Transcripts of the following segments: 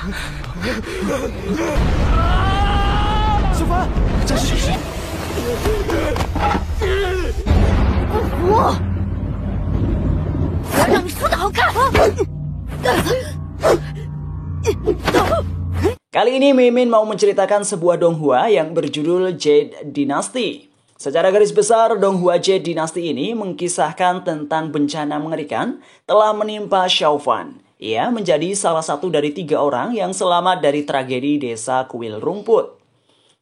小凡，这是我要让你输得好看！ Kali ini Mimin mau menceritakan sebuah donghua yang berjudul Jade Dynasty. Secara garis besar, donghua Jade Dynasty ini mengkisahkan tentang bencana mengerikan telah menimpa Xiaofan. Ia menjadi salah satu dari 3 orang yang selamat dari tragedi desa Kuil Rumput.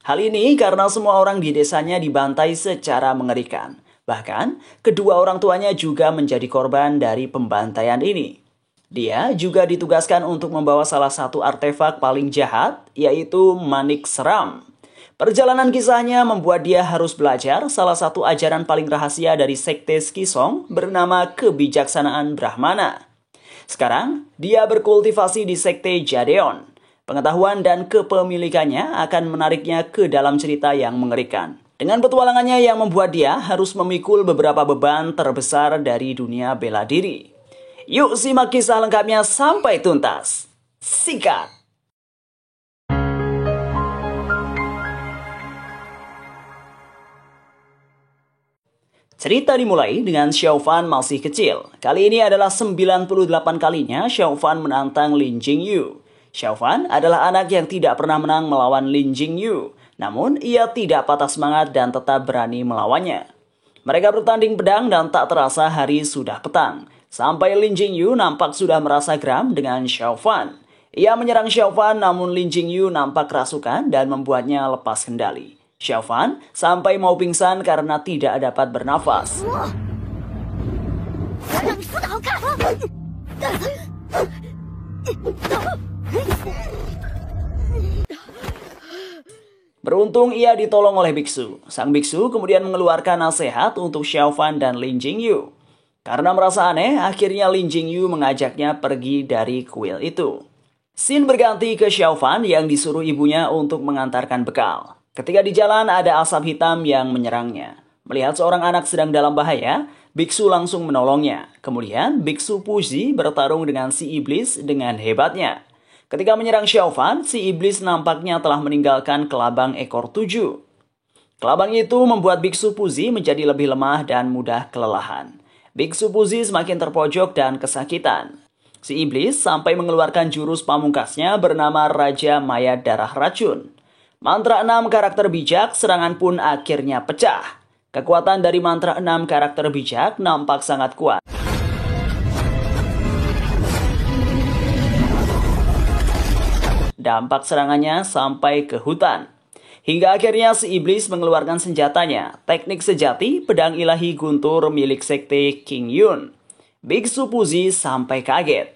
Hal ini karena semua orang di desanya dibantai secara mengerikan. Bahkan, kedua orang tuanya juga menjadi korban dari pembantaian ini. Dia juga ditugaskan untuk membawa salah satu artefak paling jahat, yaitu manik seram. Perjalanan kisahnya membuat dia harus belajar salah satu ajaran paling rahasia dari sekte Skisong bernama kebijaksanaan Brahmana. Sekarang, dia berkultivasi di sekte Jadeon. Pengetahuan dan kepemilikannya akan menariknya ke dalam cerita yang mengerikan. Dengan petualangannya yang membuat dia harus memikul beberapa beban terbesar dari dunia bela diri. Yuk simak kisah lengkapnya sampai tuntas. Sikat! Cerita dimulai dengan Xiaofan masih kecil. Kali ini adalah 98 kalinya Xiaofan menantang Lin Jingyu. Xiaofan adalah anak yang tidak pernah menang melawan Lin Jingyu. Namun ia tidak patah semangat dan tetap berani melawannya. Mereka bertanding pedang dan tak terasa hari sudah petang. Sampai Lin Jingyu nampak sudah merasa geram dengan Xiaofan. Ia menyerang Xiaofan namun Lin Jingyu nampak kerasukan dan membuatnya lepas kendali. Xiaofan sampai mau pingsan karena tidak dapat bernafas. Beruntung ia ditolong oleh biksu. Sang biksu kemudian mengeluarkan nasihat untuk Xiaofan dan Lin Jingyu. Karena merasa aneh, akhirnya Lin Jingyu mengajaknya pergi dari kuil itu. Scene berganti ke Xiaofan yang disuruh ibunya untuk mengantarkan bekal. Ketika di jalan ada asap hitam yang menyerangnya. Melihat seorang anak sedang dalam bahaya, biksu langsung menolongnya. Kemudian biksu Puzi bertarung dengan si iblis dengan hebatnya. Ketika menyerang Xiaofan, si iblis nampaknya telah meninggalkan kelabang ekor 7. Kelabang itu membuat biksu Puzi menjadi lebih lemah dan mudah kelelahan. Biksu Puzi semakin terpojok dan kesakitan. Si iblis sampai mengeluarkan jurus pamungkasnya bernama Raja Maya Darah Racun. Mantra 6 karakter bijak serangan pun akhirnya pecah. Kekuatan dari mantra 6 karakter bijak nampak sangat kuat. Dampak serangannya sampai ke hutan. Hingga akhirnya si iblis mengeluarkan senjatanya, teknik sejati pedang ilahi guntur milik sekte King Yun. Biksu Puzi sampai kaget.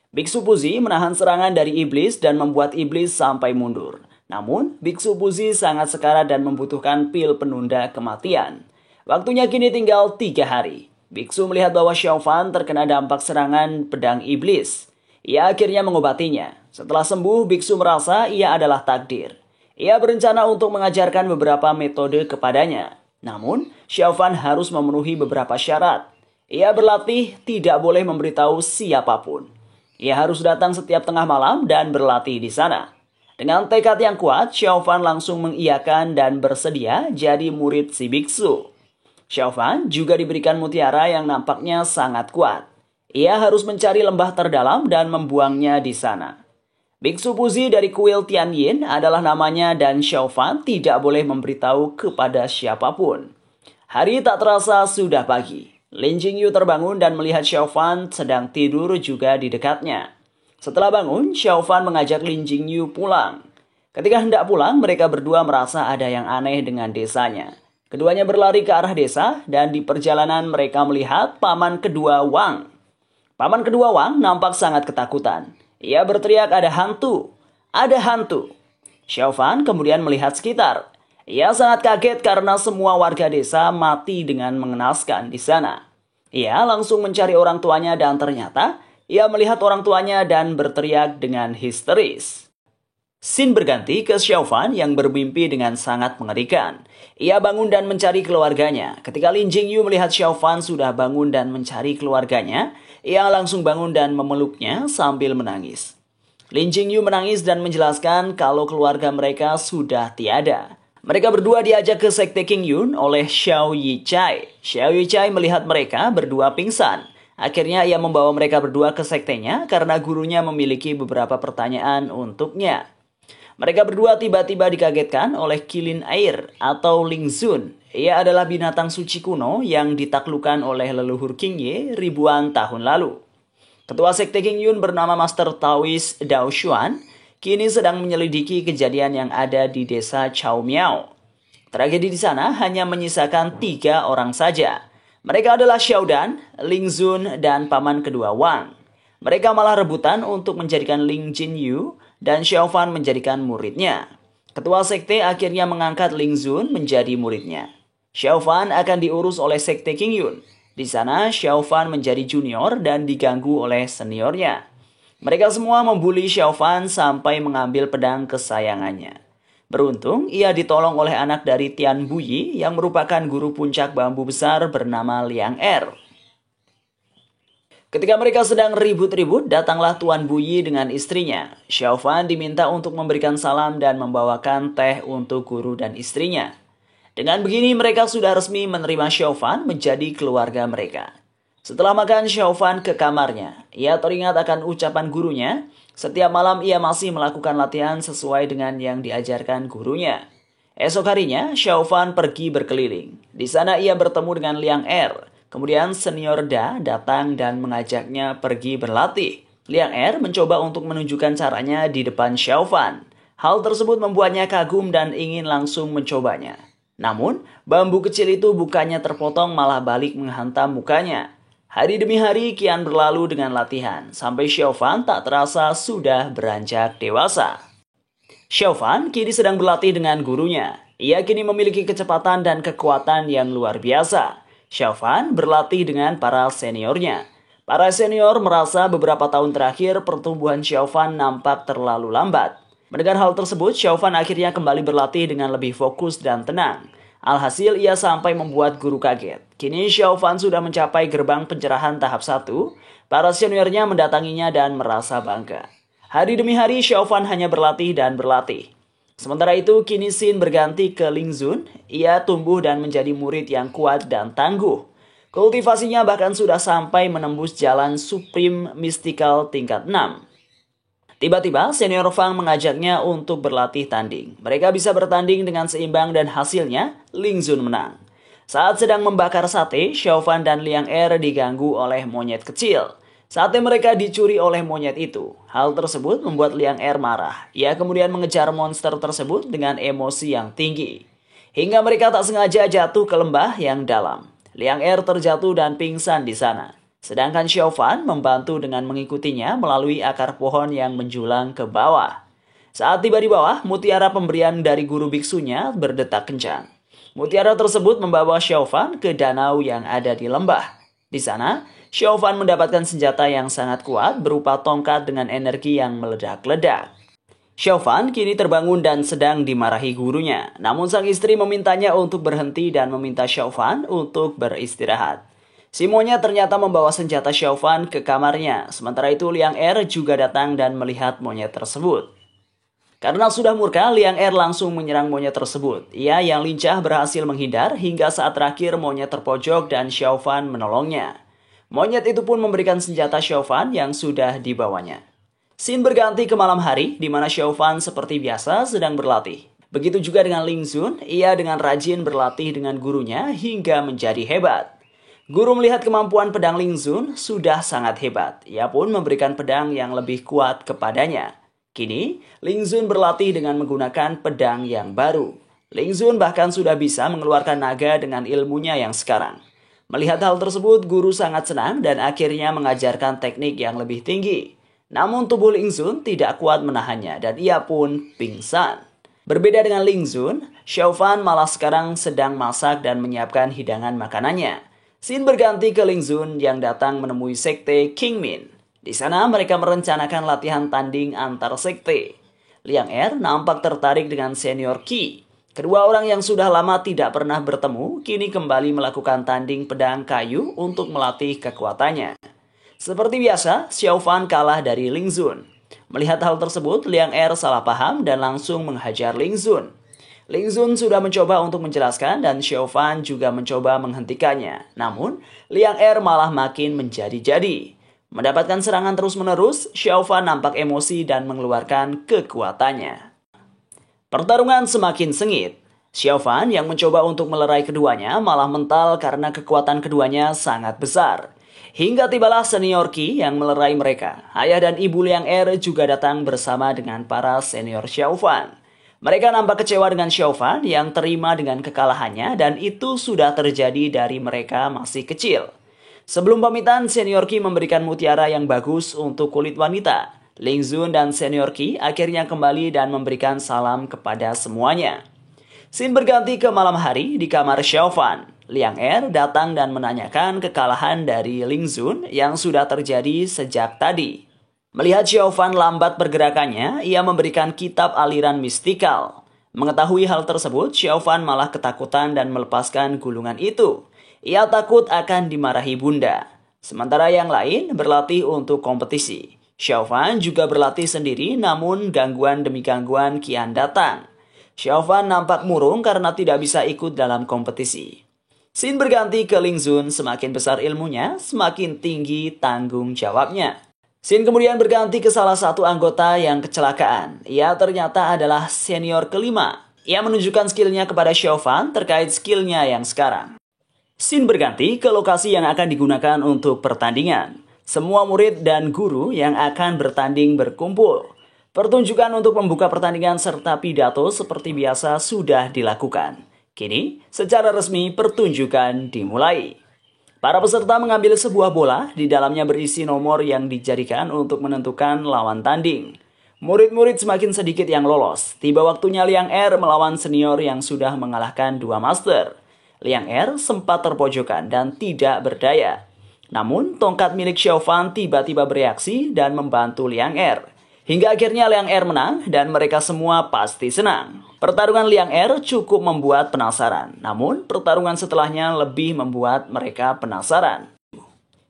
Biksu Puzi menahan serangan dari iblis dan membuat iblis sampai mundur. Namun, Biksu Puzi sangat sekarat dan membutuhkan pil penunda kematian. Waktunya kini tinggal 3 hari. Biksu melihat bahwa Xiaofan terkena dampak serangan pedang iblis. Ia akhirnya mengobatinya. Setelah sembuh, biksu merasa ia adalah takdir. Ia berencana untuk mengajarkan beberapa metode kepadanya. Namun, Xiaofan harus memenuhi beberapa syarat. Ia berlatih tidak boleh memberitahu siapapun. Ia harus datang setiap tengah malam dan berlatih di sana. Dengan tekad yang kuat, Xiaofan langsung mengiyakan dan bersedia jadi murid si biksu. Xiaofan juga diberikan mutiara yang nampaknya sangat kuat. Ia harus mencari lembah terdalam dan membuangnya di sana. Biksu Puzi dari kuil Tianyin adalah namanya dan Xiaofan tidak boleh memberitahu kepada siapapun. Hari tak terasa sudah pagi. Lin Jingyu terbangun dan melihat Xiaofan sedang tidur juga di dekatnya. Setelah bangun, Xiaofan mengajak Lin Jingyu pulang. Ketika hendak pulang, mereka berdua merasa ada yang aneh dengan desanya. Keduanya berlari ke arah desa dan di perjalanan mereka melihat paman kedua Wang. Paman kedua Wang nampak sangat ketakutan. Ia berteriak ada hantu. Ada hantu. Xiaofan kemudian melihat sekitar. Ia sangat kaget karena semua warga desa mati dengan mengenaskan di sana. Ia langsung mencari orang tuanya dan ternyata ia melihat orang tuanya dan berteriak dengan histeris. Scene berganti ke Xiaofan yang bermimpi dengan sangat mengerikan. Ia bangun dan mencari keluarganya. Ketika Lin Jingyu melihat Xiaofan sudah bangun dan mencari keluarganya, ia langsung bangun dan memeluknya sambil menangis. Lin Jingyu menangis dan menjelaskan kalau keluarga mereka sudah tiada. Mereka berdua diajak ke sekte Qingyun oleh Xiao Yichai. Xiao Yichai melihat mereka berdua pingsan. Akhirnya ia membawa mereka berdua ke sektenya karena gurunya memiliki beberapa pertanyaan untuknya. Mereka berdua tiba-tiba dikagetkan oleh Kilin Air atau Ling Zun. Ia adalah binatang suci kuno yang ditaklukkan oleh leluhur Qingye ribuan tahun lalu. Ketua sekte Qingyun bernama Master Taoist Dao Xuan kini sedang menyelidiki kejadian yang ada di desa Chaomiao. Tragedi di sana hanya menyisakan 3 orang saja. Mereka adalah Xiao Dan, Ling Zun, dan paman kedua Wang. Mereka malah rebutan untuk menjadikan Ling Jinyu dan Xiao Fan menjadikan muridnya. Ketua sekte akhirnya mengangkat Ling Zun menjadi muridnya. Xiao Fan akan diurus oleh sekte Qingyun. Di sana Xiao Fan menjadi junior dan diganggu oleh seniornya. Mereka semua membuli Xiao Fan sampai mengambil pedang kesayangannya. Beruntung, ia ditolong oleh anak dari Tian Buyi yang merupakan guru puncak bambu besar bernama Liang Er. Ketika mereka sedang ribut-ribut, datanglah Tuan Buyi dengan istrinya. Xiao Fan diminta untuk memberikan salam dan membawakan teh untuk guru dan istrinya. Dengan begini, mereka sudah resmi menerima Xiao Fan menjadi keluarga mereka. Setelah makan, Xiao Fan ke kamarnya. Ia teringat akan ucapan gurunya. Setiap malam ia masih melakukan latihan sesuai dengan yang diajarkan gurunya. Esok harinya, Xiao Fan pergi berkeliling. Di sana ia bertemu dengan Liang Er. Kemudian senior Da datang dan mengajaknya pergi berlatih. Liang Er mencoba untuk menunjukkan caranya di depan Xiao Fan. Hal tersebut membuatnya kagum dan ingin langsung mencobanya. Namun, bambu kecil itu bukannya terpotong malah balik menghantam mukanya. Hari demi hari kian berlalu dengan latihan, sampai Xiao Fan tak terasa sudah beranjak dewasa. Xiao Fan kini sedang berlatih dengan gurunya. Ia kini memiliki kecepatan dan kekuatan yang luar biasa. Xiao Fan berlatih dengan para seniornya. Para senior merasa beberapa tahun terakhir pertumbuhan Xiao Fan nampak terlalu lambat. Mendengar hal tersebut, Xiao Fan akhirnya kembali berlatih dengan lebih fokus dan tenang. Alhasil ia sampai membuat guru kaget. Kini Xiao Fan sudah mencapai gerbang pencerahan tahap 1. Para seniornya mendatanginya dan merasa bangga. Hari demi hari Xiao Fan hanya berlatih dan berlatih. Sementara itu kini Xin berganti ke Ling Zun. Ia tumbuh dan menjadi murid yang kuat dan tangguh. Kultivasinya bahkan sudah sampai menembus jalan Supreme Mystical tingkat 6. Tiba-tiba senior Fang mengajaknya untuk berlatih tanding. Mereka bisa bertanding dengan seimbang dan hasilnya Ling Zun menang. Saat sedang membakar sate, Xiao Fan dan Liang Er diganggu oleh monyet kecil. Sate mereka dicuri oleh monyet itu. Hal tersebut membuat Liang Er marah. Ia kemudian mengejar monster tersebut dengan emosi yang tinggi. Hingga mereka tak sengaja jatuh ke lembah yang dalam. Liang Er terjatuh dan pingsan di sana. Sedangkan Xiao Fan membantu dengan mengikutinya melalui akar pohon yang menjulang ke bawah. Saat tiba di bawah, mutiara pemberian dari guru biksunya berdetak kencang. Mutiara tersebut membawa Xiao Fan ke danau yang ada di lembah. Di sana, Xiao Fan mendapatkan senjata yang sangat kuat berupa tongkat dengan energi yang meledak-ledak. Xiao Fan kini terbangun dan sedang dimarahi gurunya. Namun sang istri memintanya untuk berhenti dan meminta Xiao Fan untuk beristirahat. Si monyet ternyata membawa senjata Xiao Fan ke kamarnya. Sementara itu Liang Er juga datang dan melihat monyet tersebut. Karena sudah murka, Liang Er langsung menyerang monyet tersebut. Ia yang lincah berhasil menghindar hingga saat terakhir monyet terpojok dan Xiao Fan menolongnya. Monyet itu pun memberikan senjata Xiao Fan yang sudah dibawanya. Scene berganti ke malam hari, di mana Xiao Fan seperti biasa sedang berlatih. Begitu juga dengan Ling Zun, ia dengan rajin berlatih dengan gurunya hingga menjadi hebat. Guru melihat kemampuan pedang Ling Zun sudah sangat hebat. Ia pun memberikan pedang yang lebih kuat kepadanya. Kini, Ling Zun berlatih dengan menggunakan pedang yang baru. Ling Zun bahkan sudah bisa mengeluarkan naga dengan ilmunya yang sekarang. Melihat hal tersebut, guru sangat senang dan akhirnya mengajarkan teknik yang lebih tinggi. Namun tubuh Ling Zun tidak kuat menahannya dan ia pun pingsan. Berbeda dengan Ling Zun, Xiao Fan malah sekarang sedang masak dan menyiapkan hidangan makanannya. Scene berganti ke Ling Zun yang datang menemui sekte Qingmin. Di sana mereka merencanakan latihan tanding antar sekte. Liang Er nampak tertarik dengan senior Qi. Kedua orang yang sudah lama tidak pernah bertemu kini kembali melakukan tanding pedang kayu untuk melatih kekuatannya. Seperti biasa, Xiao Fan kalah dari Ling Zun. Melihat hal tersebut, Liang Er salah paham dan langsung menghajar Ling Zun. Ling Zun sudah mencoba untuk menjelaskan dan Xiao Fan juga mencoba menghentikannya. Namun, Liang Er malah makin menjadi-jadi. Mendapatkan serangan terus-menerus, Xiao Fan nampak emosi dan mengeluarkan kekuatannya. Pertarungan semakin sengit. Xiao Fan yang mencoba untuk melerai keduanya malah mental karena kekuatan keduanya sangat besar. Hingga tibalah senior Qi yang melerai mereka. Ayah dan ibu Liang Er juga datang bersama dengan para senior Xiao Fan. Mereka nampak kecewa dengan Xiao Fan yang terima dengan kekalahannya dan itu sudah terjadi dari mereka masih kecil. Sebelum pamitan, senior Qi memberikan mutiara yang bagus untuk kulit wanita. Ling Zun dan senior Qi akhirnya kembali dan memberikan salam kepada semuanya. Scene berganti ke malam hari di kamar Xiao Fan. Liang Er datang dan menanyakan kekalahan dari Ling Zun yang sudah terjadi sejak tadi. Melihat Xiao Fan lambat pergerakannya, ia memberikan kitab aliran mistikal. Mengetahui hal tersebut, Xiao Fan malah ketakutan dan melepaskan gulungan itu. Ia takut akan dimarahi bunda. Sementara yang lain berlatih untuk kompetisi. Xiao Fan juga berlatih sendiri, namun gangguan demi gangguan kian datang. Xiao Fan nampak murung karena tidak bisa ikut dalam kompetisi. Scene berganti ke Ling Zun, semakin besar ilmunya, semakin tinggi tanggung jawabnya. Scene kemudian berganti ke salah satu anggota yang kecelakaan. Ia ternyata adalah senior kelima. Ia menunjukkan skillnya kepada Xiao Fan terkait skillnya yang sekarang. Scene berganti ke lokasi yang akan digunakan untuk pertandingan. Semua murid dan guru yang akan bertanding berkumpul. Pertunjukan untuk membuka pertandingan serta pidato seperti biasa sudah dilakukan. Kini, secara resmi pertunjukan dimulai. Para peserta mengambil sebuah bola, di dalamnya berisi nomor yang dijadikan untuk menentukan lawan tanding. Murid-murid semakin sedikit yang lolos. Tiba waktunya Liang Er melawan senior yang sudah mengalahkan dua master. Liang Er sempat terpojokan dan tidak berdaya. Namun, tongkat milik Xiao Fan tiba-tiba bereaksi dan membantu Liang Er. Hingga akhirnya Liang Er menang dan mereka semua pasti senang. Pertarungan Liang Er cukup membuat penasaran, namun pertarungan setelahnya lebih membuat mereka penasaran.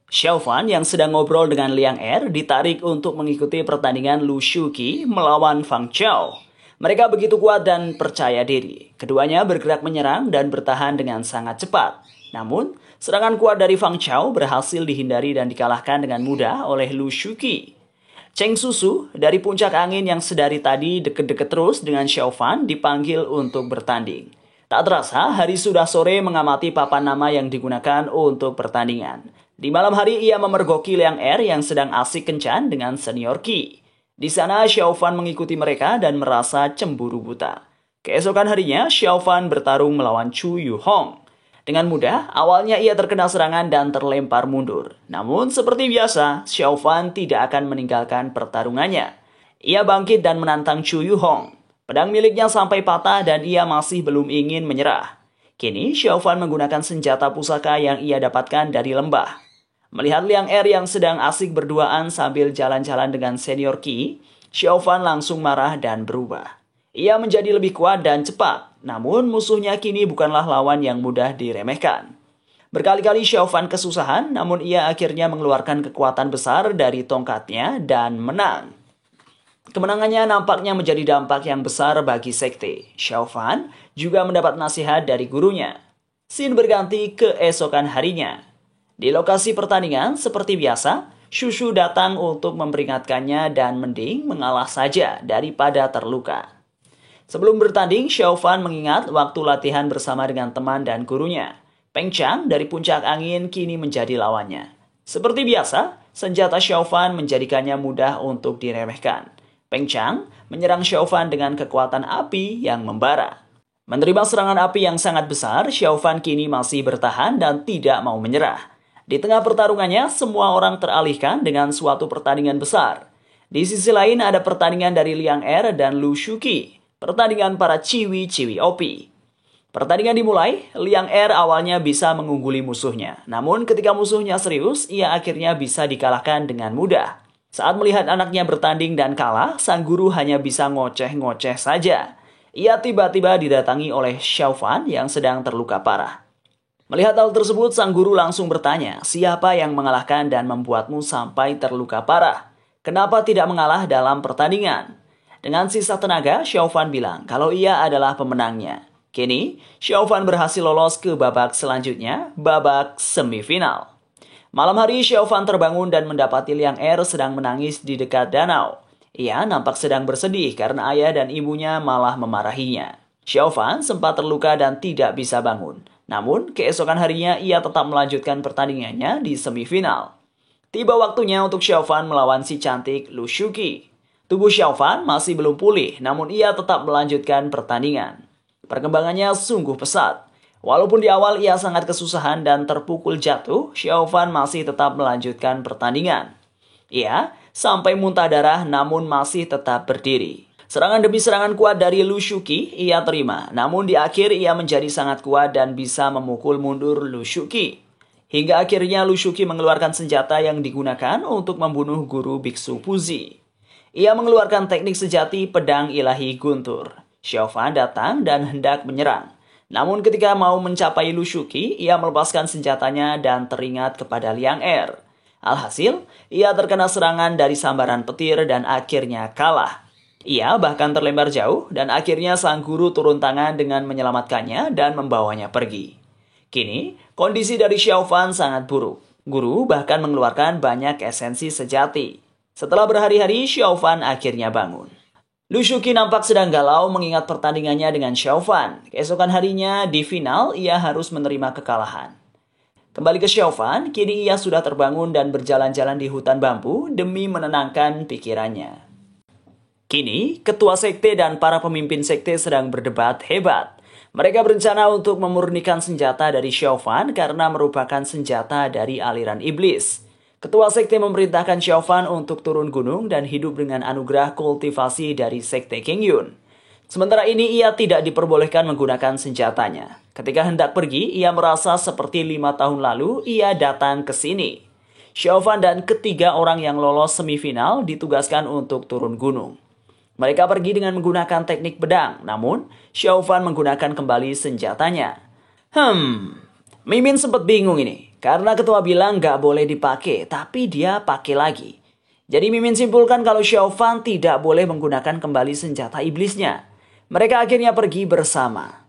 Xiao Fan yang sedang ngobrol dengan Liang Er ditarik untuk mengikuti pertandingan Lu Shuqi melawan Fang Chao. Mereka begitu kuat dan percaya diri. Keduanya bergerak menyerang dan bertahan dengan sangat cepat. Namun, serangan kuat dari Fang Chao berhasil dihindari dan dikalahkan dengan mudah oleh Lu Shuqi. Cheng Susu dari puncak angin yang sedari tadi deket-deket terus dengan Xiao Fan dipanggil untuk bertanding. Tak terasa, hari sudah sore mengamati papan nama yang digunakan untuk pertandingan. Di malam hari ia memergoki Liang Er yang sedang asik kencan dengan senior Qi. Di sana Xiao Fan mengikuti mereka dan merasa cemburu buta. Keesokan harinya Xiao Fan bertarung melawan Chu Yu Hong. Dengan mudah, awalnya ia terkena serangan dan terlempar mundur. Namun seperti biasa, Xiao Fan tidak akan meninggalkan pertarungannya. Ia bangkit dan menantang Chu Yu Hong. Pedang miliknya sampai patah dan ia masih belum ingin menyerah. Kini Xiao Fan menggunakan senjata pusaka yang ia dapatkan dari lembah. Melihat Liang Er yang sedang asik berduaan sambil jalan-jalan dengan senior Qi, Xiao Fan langsung marah dan berubah. Ia menjadi lebih kuat dan cepat, namun musuhnya kini bukanlah lawan yang mudah diremehkan. Berkali-kali Xiao Fan kesusahan, namun ia akhirnya mengeluarkan kekuatan besar dari tongkatnya dan menang. Kemenangannya nampaknya menjadi dampak yang besar bagi sekte. Xiao Fan juga mendapat nasihat dari gurunya. Scene berganti keesokan harinya. Di lokasi pertandingan, seperti biasa, Shushu datang untuk memperingatkannya dan mending mengalah saja daripada terluka. Sebelum bertanding, Xiao Fan mengingat waktu latihan bersama dengan teman dan gurunya. Peng Chang dari puncak angin kini menjadi lawannya. Seperti biasa, senjata Xiao Fan menjadikannya mudah untuk diremehkan. Peng Chang menyerang Xiao Fan dengan kekuatan api yang membara. Menerima serangan api yang sangat besar, Xiao Fan kini masih bertahan dan tidak mau menyerah. Di tengah pertarungannya, semua orang teralihkan dengan suatu pertandingan besar. Di sisi lain ada pertandingan dari Liang Er dan Lu Shuqi. Pertandingan para ciwi-ciwi OP. Pertandingan dimulai, Liang Er awalnya bisa mengungguli musuhnya. Namun ketika musuhnya serius, ia akhirnya bisa dikalahkan dengan mudah. Saat melihat anaknya bertanding dan kalah, sang guru hanya bisa ngoceh-ngoceh saja. Ia tiba-tiba didatangi oleh Xiao Fan yang sedang terluka parah. Melihat hal tersebut, sang guru langsung bertanya, siapa yang mengalahkan dan membuatmu sampai terluka parah? Kenapa tidak mengalah dalam pertandingan? Dengan sisa tenaga, Xiaofan bilang kalau ia adalah pemenangnya. Kini, Xiaofan berhasil lolos ke babak selanjutnya, babak semifinal. Malam hari, Xiaofan terbangun dan mendapati Liang Er sedang menangis di dekat danau. Ia nampak sedang bersedih karena ayah dan ibunya malah memarahinya. Xiaofan sempat terluka dan tidak bisa bangun. Namun, keesokan harinya ia tetap melanjutkan pertandingannya di semifinal. Tiba waktunya untuk Xiaofan melawan si cantik Lu Shuqi. Tubuh Xiaofan masih belum pulih, namun ia tetap melanjutkan pertandingan. Perkembangannya sungguh pesat. Walaupun di awal ia sangat kesusahan dan terpukul jatuh, Xiaofan masih tetap melanjutkan pertandingan. Ia sampai muntah darah namun masih tetap berdiri. Serangan demi serangan kuat dari Lu Shuqi ia terima, namun di akhir ia menjadi sangat kuat dan bisa memukul mundur Lu Shuqi. Hingga akhirnya Lu Shuqi mengeluarkan senjata yang digunakan untuk membunuh guru biksu Puzi. Ia mengeluarkan teknik sejati pedang ilahi guntur. Xiaofan datang dan hendak menyerang. Namun ketika mau mencapai Lu Shuqi, ia melepaskan senjatanya dan teringat kepada Liang Er. Alhasil, ia terkena serangan dari sambaran petir dan akhirnya kalah. Ia bahkan terlempar jauh dan akhirnya sang guru turun tangan dengan menyelamatkannya dan membawanya pergi. Kini, kondisi dari Xiaofan sangat buruk. Guru bahkan mengeluarkan banyak esensi sejati. Setelah berhari-hari, Xiaofan akhirnya bangun. Lu Shuqi nampak sedang galau mengingat pertandingannya dengan Xiaofan. Keesokan harinya, di final, ia harus menerima kekalahan. Kembali ke Xiaofan, kini ia sudah terbangun dan berjalan-jalan di hutan bambu demi menenangkan pikirannya. Kini, ketua sekte dan para pemimpin sekte sedang berdebat hebat. Mereka berencana untuk memurnikan senjata dari Xiaofan karena merupakan senjata dari aliran iblis. Ketua sekte memerintahkan Xiaofan untuk turun gunung dan hidup dengan anugerah kultivasi dari sekte Qingyun. Sementara ini ia tidak diperbolehkan menggunakan senjatanya. Ketika hendak pergi, ia merasa seperti 5 tahun lalu ia datang ke sini. Xiaofan dan ketiga orang yang lolos semifinal ditugaskan untuk turun gunung. Mereka pergi dengan menggunakan teknik pedang, namun Xiaofan menggunakan kembali senjatanya. Mimin sempat bingung ini, karena ketua bilang gak boleh dipakai, tapi dia pakai lagi. Jadi Mimin simpulkan kalau Xiaofan tidak boleh menggunakan kembali senjata iblisnya. Mereka akhirnya pergi bersama.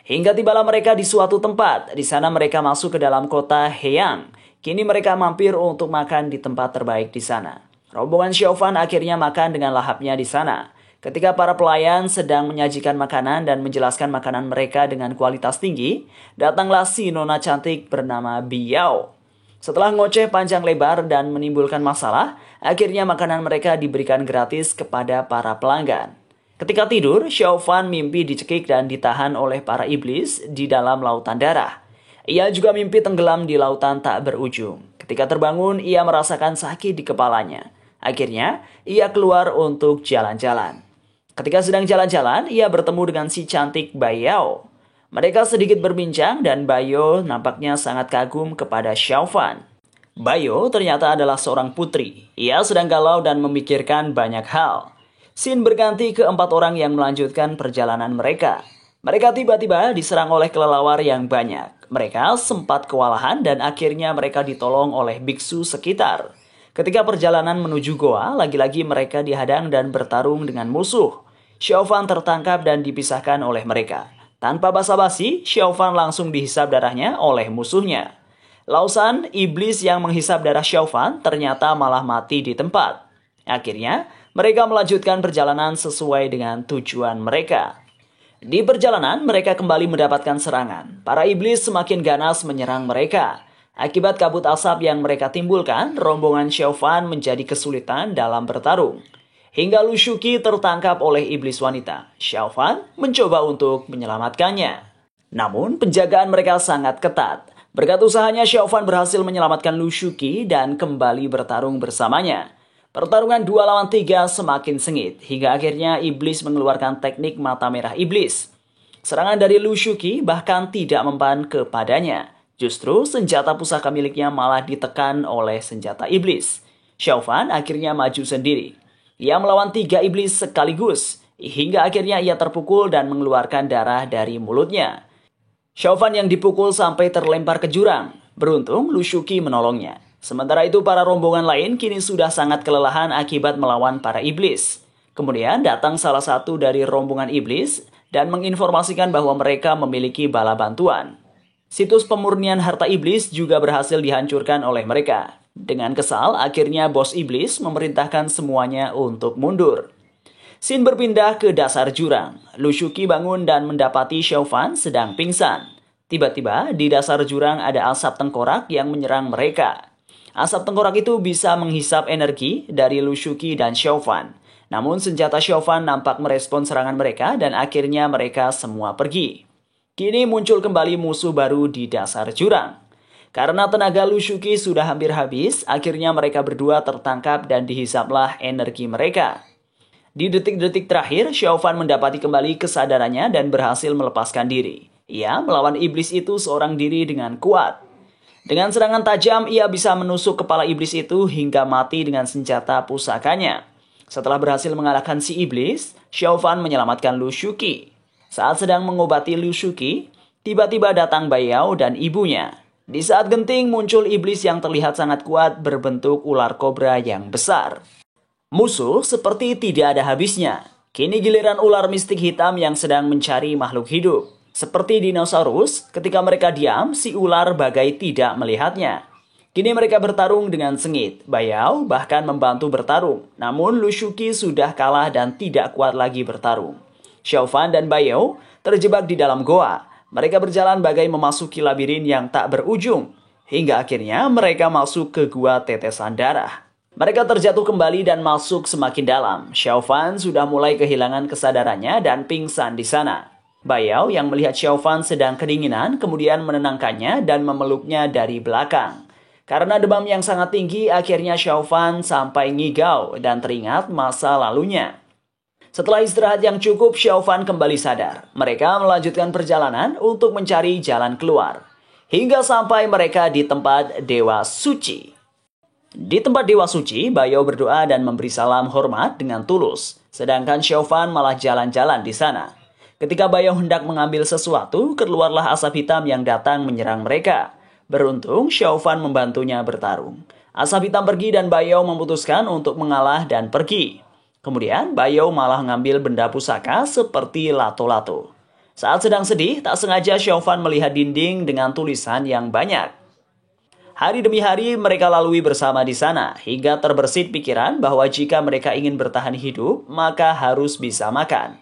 Hingga tibalah mereka di suatu tempat, di sana mereka masuk ke dalam kota Heyang. Kini mereka mampir untuk makan di tempat terbaik di sana. Rombongan Xiaofan akhirnya makan dengan lahapnya di sana. Ketika para pelayan sedang menyajikan makanan dan menjelaskan makanan mereka dengan kualitas tinggi, datanglah si nona cantik bernama Biao. Setelah ngoceh panjang lebar dan menimbulkan masalah, akhirnya makanan mereka diberikan gratis kepada para pelanggan. Ketika tidur, Xiaofan mimpi dicekik dan ditahan oleh para iblis di dalam lautan darah. Ia juga mimpi tenggelam di lautan tak berujung. Ketika terbangun, ia merasakan sakit di kepalanya. Akhirnya, ia keluar untuk jalan-jalan. Ketika sedang jalan-jalan, ia bertemu dengan si cantik Baiyao. Mereka sedikit berbincang dan Baiyao nampaknya sangat kagum kepada Xiaofan. Baiyao ternyata adalah seorang putri. Ia sedang galau dan memikirkan banyak hal. Scene berganti ke 4 orang yang melanjutkan perjalanan mereka. Mereka tiba-tiba diserang oleh kelelawar yang banyak. Mereka sempat kewalahan dan akhirnya mereka ditolong oleh biksu sekitar. Ketika perjalanan menuju goa, lagi-lagi mereka dihadang dan bertarung dengan musuh. Xiaofan tertangkap dan dipisahkan oleh mereka. Tanpa basa-basi, Xiaofan langsung dihisap darahnya oleh musuhnya. Lausan, iblis yang menghisap darah Xiaofan ternyata malah mati di tempat. Akhirnya, mereka melanjutkan perjalanan sesuai dengan tujuan mereka. Di perjalanan, mereka kembali mendapatkan serangan. Para iblis semakin ganas menyerang mereka. Akibat kabut asap yang mereka timbulkan, rombongan Xiaofan menjadi kesulitan dalam bertarung. Hingga Lu Shuqi tertangkap oleh iblis wanita. Xiaofan mencoba untuk menyelamatkannya. Namun, penjagaan mereka sangat ketat. Berkat usahanya, Xiaofan berhasil menyelamatkan Lu Shuqi dan kembali bertarung bersamanya. Pertarungan 2 lawan 3 semakin sengit, hingga akhirnya iblis mengeluarkan teknik mata merah iblis. Serangan dari Lu Shuqi bahkan tidak mempan kepadanya. Justru senjata pusaka miliknya malah ditekan oleh senjata iblis. Xiaofan akhirnya maju sendiri. Ia melawan 3 iblis sekaligus, hingga akhirnya ia terpukul dan mengeluarkan darah dari mulutnya. Xiaofan yang dipukul sampai terlempar ke jurang. Beruntung Lu Shuqi menolongnya. Sementara itu para rombongan lain kini sudah sangat kelelahan akibat melawan para iblis. Kemudian datang salah satu dari rombongan iblis dan menginformasikan bahwa mereka memiliki bala bantuan. Situs pemurnian harta iblis juga berhasil dihancurkan oleh mereka. Dengan kesal, akhirnya bos iblis memerintahkan semuanya untuk mundur. Scene berpindah ke dasar jurang. Lu Shuqi bangun dan mendapati Xiao Fan sedang pingsan. Tiba-tiba di dasar jurang ada asap tengkorak yang menyerang mereka. Asap tengkorak itu bisa menghisap energi dari Lu Shuqi dan Xiao Fan. Namun senjata Xiao Fan nampak merespon serangan mereka dan akhirnya mereka semua pergi. Kini muncul kembali musuh baru di dasar jurang. Karena tenaga Lu Shuqi sudah hampir habis, akhirnya mereka berdua tertangkap dan dihisaplah energi mereka. Di detik-detik terakhir, Xiao Fan mendapati kembali kesadarannya dan berhasil melepaskan diri. Ia melawan iblis itu seorang diri dengan kuat. Dengan serangan tajam, ia bisa menusuk kepala iblis itu hingga mati dengan senjata pusakanya. Setelah berhasil mengalahkan si iblis, Xiao Fan menyelamatkan Lu Shuqi. Saat sedang mengobati Lu Shuqi, tiba-tiba datang Bai Yao dan ibunya. Di saat genting muncul iblis yang terlihat sangat kuat berbentuk ular kobra yang besar. Musuh seperti tidak ada habisnya. Kini giliran ular mistik hitam yang sedang mencari makhluk hidup. Seperti dinosaurus, ketika mereka diam, si ular bagai tidak melihatnya. Kini mereka bertarung dengan sengit. Bai Yao bahkan membantu bertarung. Namun Lu Shuqi sudah kalah dan tidak kuat lagi bertarung. Xiao Fan dan Bai Yao terjebak di dalam goa. Mereka berjalan bagai memasuki labirin yang tak berujung. Hingga akhirnya mereka masuk ke gua tetesan darah. Mereka terjatuh kembali dan masuk semakin dalam. Xiao Fan sudah mulai kehilangan kesadarannya dan pingsan di sana. Bai Yao yang melihat Xiao Fan sedang kedinginan kemudian menenangkannya dan memeluknya dari belakang. Karena demam yang sangat tinggi, akhirnya Xiao Fan sampai ngigau dan teringat masa lalunya. Setelah istirahat yang cukup, Xiao Fan kembali sadar. Mereka melanjutkan perjalanan untuk mencari jalan keluar. Hingga sampai mereka di tempat Dewa Suci. Di tempat Dewa Suci, Bai Yao berdoa dan memberi salam hormat dengan tulus. Sedangkan Xiao Fan malah jalan-jalan di sana. Ketika Bai Yao hendak mengambil sesuatu, keluarlah asap hitam yang datang menyerang mereka. Beruntung, Xiao Fan membantunya bertarung. Asap hitam pergi dan Bai Yao memutuskan untuk mengalah dan pergi. Kemudian, Bai Yao malah mengambil benda pusaka seperti lato-lato. Saat sedang sedih, tak sengaja Xiao Fan melihat dinding dengan tulisan yang banyak. Hari demi hari mereka lalui bersama di sana, hingga terbersit pikiran bahwa jika mereka ingin bertahan hidup, maka harus bisa makan.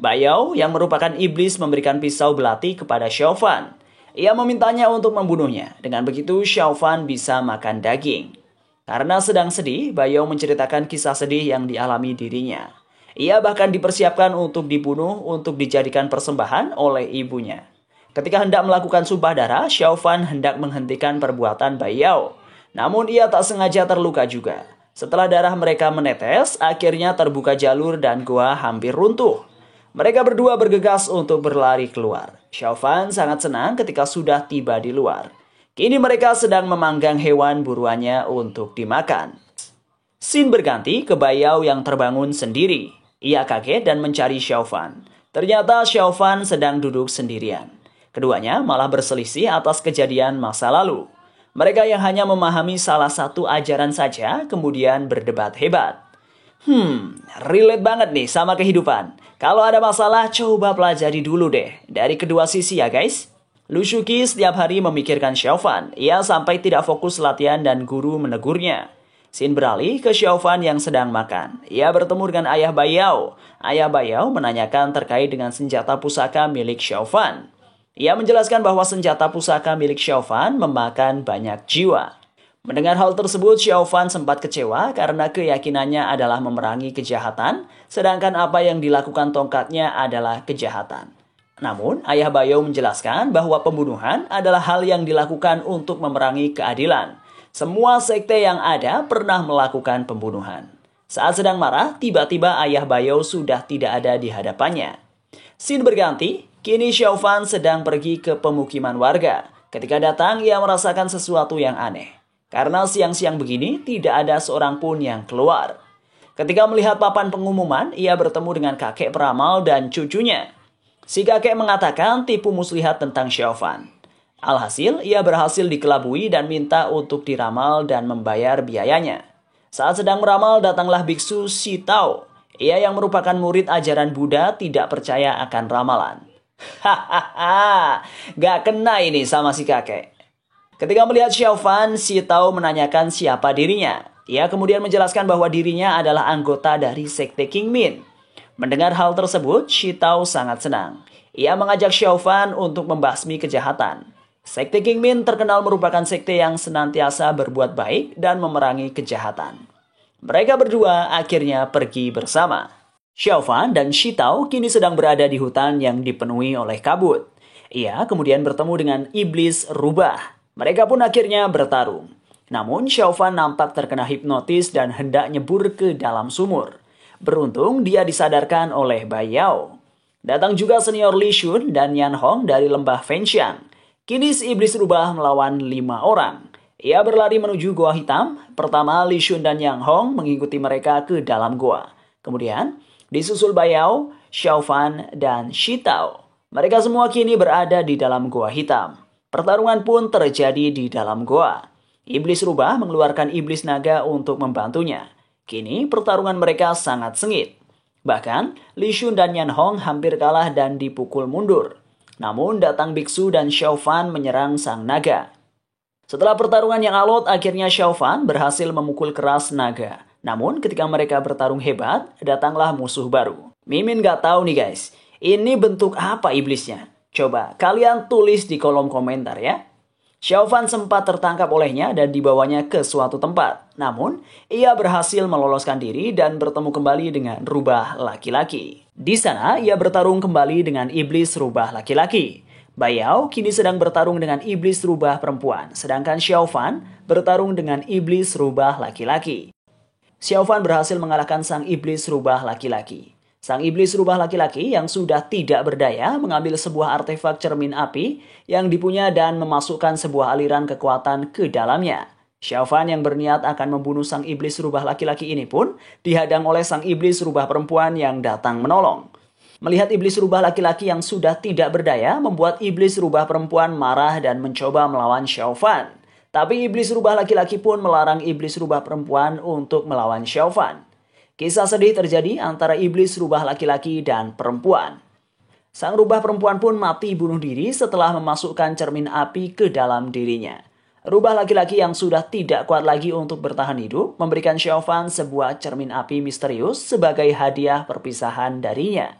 Bai Yao yang merupakan iblis memberikan pisau belati kepada Xiao Fan. Ia memintanya untuk membunuhnya. Dengan begitu Xiao Fan bisa makan daging. Karena sedang sedih, Bai Yao menceritakan kisah sedih yang dialami dirinya. Ia bahkan dipersiapkan untuk dibunuh untuk dijadikan persembahan oleh ibunya. Ketika hendak melakukan sumpah darah, Xiao Fan hendak menghentikan perbuatan Bai Yao. Namun ia tak sengaja terluka juga. Setelah darah mereka menetes, akhirnya terbuka jalur dan gua hampir runtuh. Mereka berdua bergegas untuk berlari keluar. Xiao Fan sangat senang ketika sudah tiba di luar. Kini mereka sedang memanggang hewan buruannya untuk dimakan. Scene berganti ke Bai Yao yang terbangun sendiri. Ia kaget dan mencari Xiao Fan. Ternyata Xiao Fan sedang duduk sendirian. Keduanya malah berselisih atas kejadian masa lalu. Mereka yang hanya memahami salah satu ajaran saja kemudian berdebat hebat. Relate banget nih sama kehidupan. Kalau ada masalah, coba pelajari dulu deh. Dari kedua sisi ya guys. Lu Shuqi setiap hari memikirkan Xiao Fan. Ia sampai tidak fokus latihan dan guru menegurnya. Scene beralih ke Xiao Fan yang sedang makan. Ia bertemu dengan ayah Bai Yao. Ayah Bai Yao menanyakan terkait dengan senjata pusaka milik Xiao Fan. Ia menjelaskan bahwa senjata pusaka milik Xiao Fan memakan banyak jiwa. Mendengar hal tersebut, Xiao Fan sempat kecewa karena keyakinannya adalah memerangi kejahatan, sedangkan apa yang dilakukan tongkatnya adalah kejahatan. Namun, ayah Bai Yao menjelaskan bahwa pembunuhan adalah hal yang dilakukan untuk memerangi keadilan. Semua sekte yang ada pernah melakukan pembunuhan. Saat sedang marah, tiba-tiba ayah Bai Yao sudah tidak ada di hadapannya. Scene berganti, kini Xiao Fan sedang pergi ke pemukiman warga. Ketika datang, ia merasakan sesuatu yang aneh. Karena siang-siang begini, tidak ada seorang pun yang keluar. Ketika melihat papan pengumuman, ia bertemu dengan kakek peramal dan cucunya. Si kakek mengatakan tipu muslihat tentang Xiao Fan. Alhasil, ia berhasil dikelabui dan minta untuk diramal dan membayar biayanya. Saat sedang meramal, datanglah biksu Shitao. Ia yang merupakan murid ajaran Buddha tidak percaya akan ramalan. Hahaha, gak kena ini sama si kakek. Ketika melihat Xiaofan, Shitao menanyakan siapa dirinya. Ia kemudian menjelaskan bahwa dirinya adalah anggota dari Sekte Qingmin. Mendengar hal tersebut, Shitao sangat senang. Ia mengajak Xiaofan untuk membasmi kejahatan. Sekte Qingmin terkenal merupakan sekte yang senantiasa berbuat baik dan memerangi kejahatan. Mereka berdua akhirnya pergi bersama. Xiaofan dan Shitao kini sedang berada di hutan yang dipenuhi oleh kabut. Ia kemudian bertemu dengan iblis rubah. Mereka pun akhirnya bertarung. Namun Xiaofan nampak terkena hipnotis dan hendak nyebur ke dalam sumur. Beruntung dia disadarkan oleh Bai Yao. Datang juga senior Li Shun dan Yan Hong dari lembah Fengxiang. Kini si iblis rubah melawan 5 orang. Ia berlari menuju gua hitam. Pertama, Li Shun dan Yang Hong mengikuti mereka ke dalam gua. Kemudian, disusul Bai Yao, Xiaofan, dan Shitao. Mereka semua kini berada di dalam gua hitam. Pertarungan pun terjadi di dalam gua. Iblis rubah mengeluarkan iblis naga untuk membantunya. Kini pertarungan mereka sangat sengit. Bahkan, Li Shun dan Yan Hong hampir kalah dan dipukul mundur. Namun datang biksu dan Xiaofan menyerang sang naga. Setelah pertarungan yang alot, akhirnya Xiaofan berhasil memukul keras naga. Namun ketika mereka bertarung hebat, datanglah musuh baru. Mimin gak tahu nih guys, ini bentuk apa iblisnya? Coba kalian tulis di kolom komentar ya. Xiaofan sempat tertangkap olehnya dan dibawanya ke suatu tempat. Namun, ia berhasil meloloskan diri dan bertemu kembali dengan rubah laki-laki. Di sana, ia bertarung kembali dengan iblis rubah laki-laki. Bai Yao kini sedang bertarung dengan iblis rubah perempuan, sedangkan Xiaofan bertarung dengan iblis rubah laki-laki. Xiaofan berhasil mengalahkan sang iblis rubah laki-laki. Sang iblis rubah laki-laki yang sudah tidak berdaya mengambil sebuah artefak cermin api yang dipunya dan memasukkan sebuah aliran kekuatan ke dalamnya. Xiaofan yang berniat akan membunuh sang iblis rubah laki-laki ini pun dihadang oleh sang iblis rubah perempuan yang datang menolong. Melihat iblis rubah laki-laki yang sudah tidak berdaya membuat iblis rubah perempuan marah dan mencoba melawan Xiaofan. Tapi iblis rubah laki-laki pun melarang iblis rubah perempuan untuk melawan Xiaofan. Kisah sedih terjadi antara iblis rubah laki-laki dan perempuan. Sang rubah perempuan pun mati bunuh diri setelah memasukkan cermin api ke dalam dirinya. Rubah laki-laki yang sudah tidak kuat lagi untuk bertahan hidup memberikan Xiaofan sebuah cermin api misterius sebagai hadiah perpisahan darinya.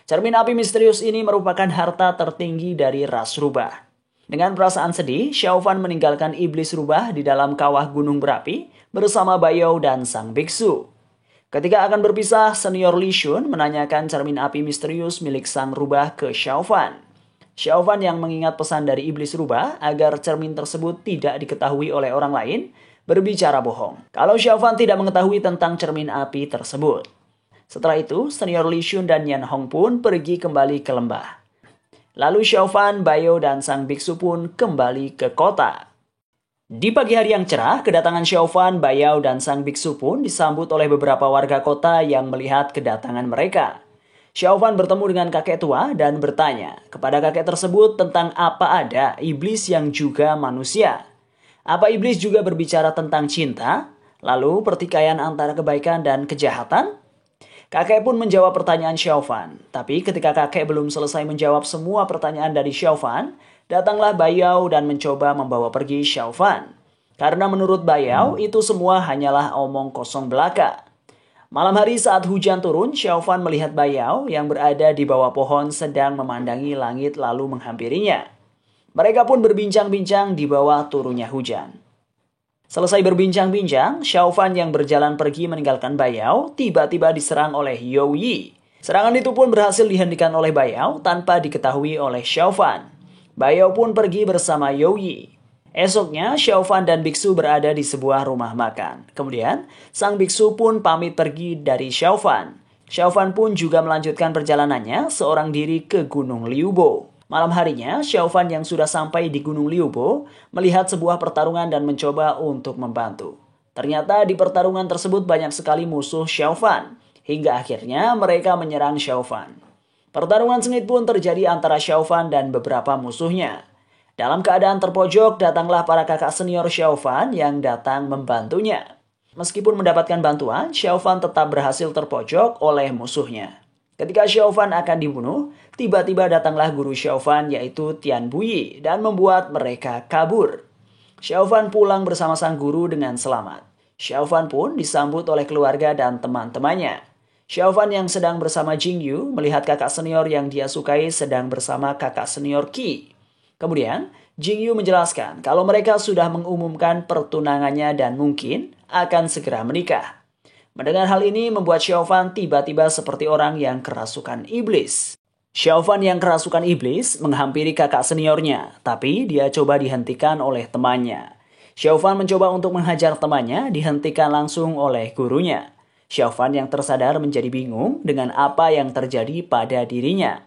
Cermin api misterius ini merupakan harta tertinggi dari ras rubah. Dengan perasaan sedih, Xiaofan meninggalkan iblis rubah di dalam kawah gunung berapi bersama Bai Yao dan sang biksu. Ketika akan berpisah, senior Li Shun menanyakan cermin api misterius milik sang rubah ke Xiaofan. Xiaofan yang mengingat pesan dari iblis rubah agar cermin tersebut tidak diketahui oleh orang lain, berbicara bohong kalau Xiaofan tidak mengetahui tentang cermin api tersebut. Setelah itu, senior Li Shun dan Yan Hong pun pergi kembali ke lembah. Lalu Xiaofan, Bai Yao, dan sang biksu pun kembali ke kota. Di pagi hari yang cerah, kedatangan Xiaofan, Bai Yao, dan sang biksu pun disambut oleh beberapa warga kota yang melihat kedatangan mereka. Xiaofan bertemu dengan kakek tua dan bertanya kepada kakek tersebut tentang apa ada iblis yang juga manusia. Apa iblis juga berbicara tentang cinta? Lalu pertikaian antara kebaikan dan kejahatan? Kakek pun menjawab pertanyaan Xiaofan. Tapi ketika kakek belum selesai menjawab semua pertanyaan dari Xiaofan, datanglah Bai Yao dan mencoba membawa pergi Xiaofan. Karena menurut Bai Yao, itu semua hanyalah omong kosong belaka. Malam hari saat hujan turun, Xiaofan melihat Bai Yao yang berada di bawah pohon sedang memandangi langit lalu menghampirinya. Mereka pun berbincang-bincang di bawah turunnya hujan. Selesai berbincang-bincang, Xiaofan yang berjalan pergi meninggalkan Bai Yao tiba-tiba diserang oleh You Yi. Serangan itu pun berhasil dihentikan oleh Bai Yao tanpa diketahui oleh Xiaofan. Bai Yao pun pergi bersama You Yi. Esoknya, Xiaofan dan biksu berada di sebuah rumah makan. Kemudian, sang biksu pun pamit pergi dari Xiaofan. Xiaofan pun juga melanjutkan perjalanannya seorang diri ke Gunung Liubo. Malam harinya, Xiaofan yang sudah sampai di Gunung Liubo melihat sebuah pertarungan dan mencoba untuk membantu. Ternyata di pertarungan tersebut banyak sekali musuh Xiaofan, hingga akhirnya mereka menyerang Xiaofan. Pertarungan sengit pun terjadi antara Xiaofan dan beberapa musuhnya. Dalam keadaan terpojok, datanglah para kakak senior Xiaofan yang datang membantunya. Meskipun mendapatkan bantuan, Xiaofan tetap berhasil terpojok oleh musuhnya. Ketika Xiaofan akan dibunuh, tiba-tiba datanglah guru Xiaofan yaitu Tian Buyi dan membuat mereka kabur. Xiaofan pulang bersama sang guru dengan selamat. Xiaofan pun disambut oleh keluarga dan teman-temannya. Xiaofan yang sedang bersama Jingyu melihat kakak senior yang dia sukai sedang bersama kakak senior Qi. Kemudian, Jingyu menjelaskan kalau mereka sudah mengumumkan pertunangannya dan mungkin akan segera menikah. Mendengar hal ini membuat Xiaofan tiba-tiba seperti orang yang kerasukan iblis. Xiaofan yang kerasukan iblis menghampiri kakak seniornya, tapi dia coba dihentikan oleh temannya. Xiaofan mencoba untuk menghajar temannya, dihentikan langsung oleh gurunya. Xiaofan yang tersadar menjadi bingung dengan apa yang terjadi pada dirinya.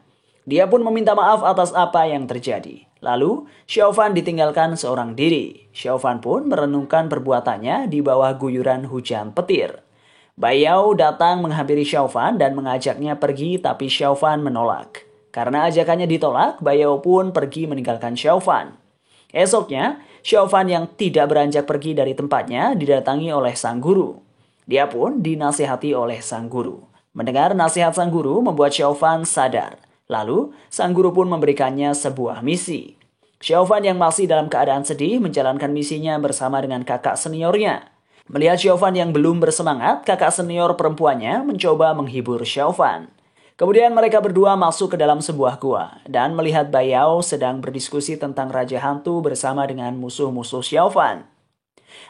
Dia pun meminta maaf atas apa yang terjadi. Lalu, Xiaofan ditinggalkan seorang diri. Xiaofan pun merenungkan perbuatannya di bawah guyuran hujan petir. Bai Yao datang menghampiri Xiaofan dan mengajaknya pergi, tapi Xiaofan menolak. Karena ajakannya ditolak, Bai Yao pun pergi meninggalkan Xiaofan. Esoknya, Xiaofan yang tidak beranjak pergi dari tempatnya didatangi oleh sang guru. Dia pun dinasihati oleh sang guru. Mendengar nasihat sang guru membuat Xiaofan sadar. Lalu, sang guru pun memberikannya sebuah misi. Xiaofan yang masih dalam keadaan sedih menjalankan misinya bersama dengan kakak seniornya. Melihat Xiaofan yang belum bersemangat, kakak senior perempuannya mencoba menghibur Xiaofan. Kemudian mereka berdua masuk ke dalam sebuah gua dan melihat Bai Yao sedang berdiskusi tentang Raja Hantu bersama dengan musuh-musuh Xiaofan.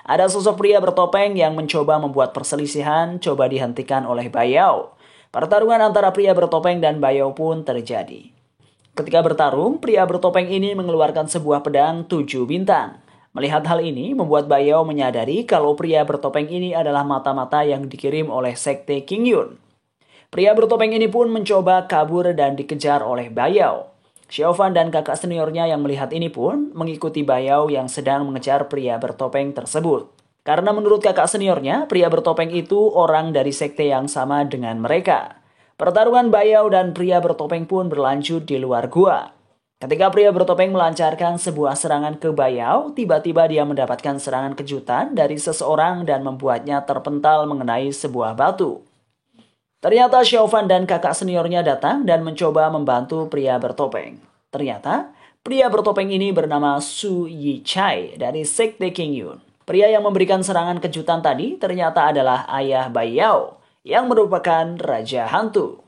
Ada sosok pria bertopeng yang mencoba membuat perselisihan coba dihentikan oleh Bai Yao. Pertarungan antara pria bertopeng dan Bai Yao pun terjadi. Ketika bertarung, pria bertopeng ini mengeluarkan sebuah pedang 7 bintang. Melihat hal ini membuat Bai Yao menyadari kalau pria bertopeng ini adalah mata-mata yang dikirim oleh sekte King Yun. Pria bertopeng ini pun mencoba kabur dan dikejar oleh Bai Yao. Xiaofan dan kakak seniornya yang melihat ini pun mengikuti Bai Yao yang sedang mengejar pria bertopeng tersebut. Karena menurut kakak seniornya, pria bertopeng itu orang dari sekte yang sama dengan mereka. Pertarungan Bai Yao dan pria bertopeng pun berlanjut di luar gua. Ketika pria bertopeng melancarkan sebuah serangan ke Bai Yao, tiba-tiba dia mendapatkan serangan kejutan dari seseorang dan membuatnya terpental mengenai sebuah batu. Ternyata Xiaofan dan kakak seniornya datang dan mencoba membantu pria bertopeng. Ternyata, pria bertopeng ini bernama Su Yichai dari sekte King Yun. Pria yang memberikan serangan kejutan tadi ternyata adalah ayah Bai Yao, yang merupakan Raja Hantu.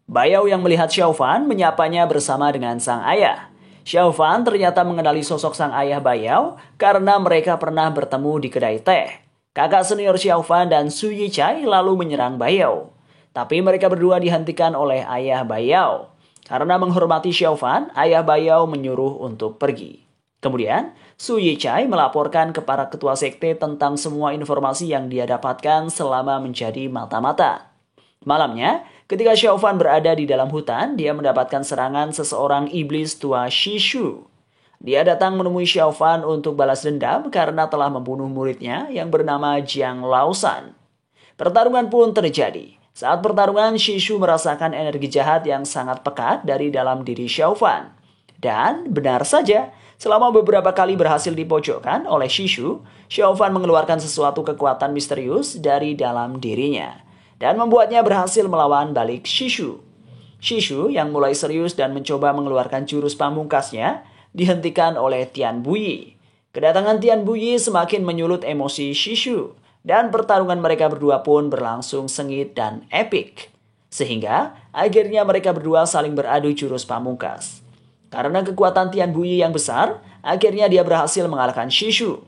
Bai Yao yang melihat Xiaofan menyapanya bersama dengan sang ayah. Xiaofan ternyata mengenali sosok sang ayah Bai Yao karena mereka pernah bertemu di kedai teh. Kakak senior Xiaofan dan Su Yichai lalu menyerang Bai Yao. Tapi mereka berdua dihentikan oleh ayah Bai Yao. Karena menghormati Xiaofan, ayah Bai Yao menyuruh untuk pergi. Kemudian, Su Yichai melaporkan kepada ketua sekte tentang semua informasi yang dia dapatkan selama menjadi mata-mata. Malamnya, ketika Xiaofan berada di dalam hutan, dia mendapatkan serangan seseorang iblis tua Shishu. Dia datang menemui Xiaofan untuk balas dendam karena telah membunuh muridnya yang bernama Jiang Laosan. Pertarungan pun terjadi. Saat pertarungan, Shishu merasakan energi jahat yang sangat pekat dari dalam diri Xiaofan. Dan benar saja, selama beberapa kali berhasil dipojokkan oleh Shishu, Xiaofan mengeluarkan sesuatu kekuatan misterius dari dalam dirinya dan membuatnya berhasil melawan balik Shishu. Shishu yang mulai serius dan mencoba mengeluarkan jurus pamungkasnya dihentikan oleh Tian Buyi. Kedatangan Tian Buyi semakin menyulut emosi Shishu dan pertarungan mereka berdua pun berlangsung sengit dan epik. Sehingga akhirnya mereka berdua saling beradu jurus pamungkas. Karena kekuatan Tian Buyi yang besar, akhirnya dia berhasil mengalahkan Shishu.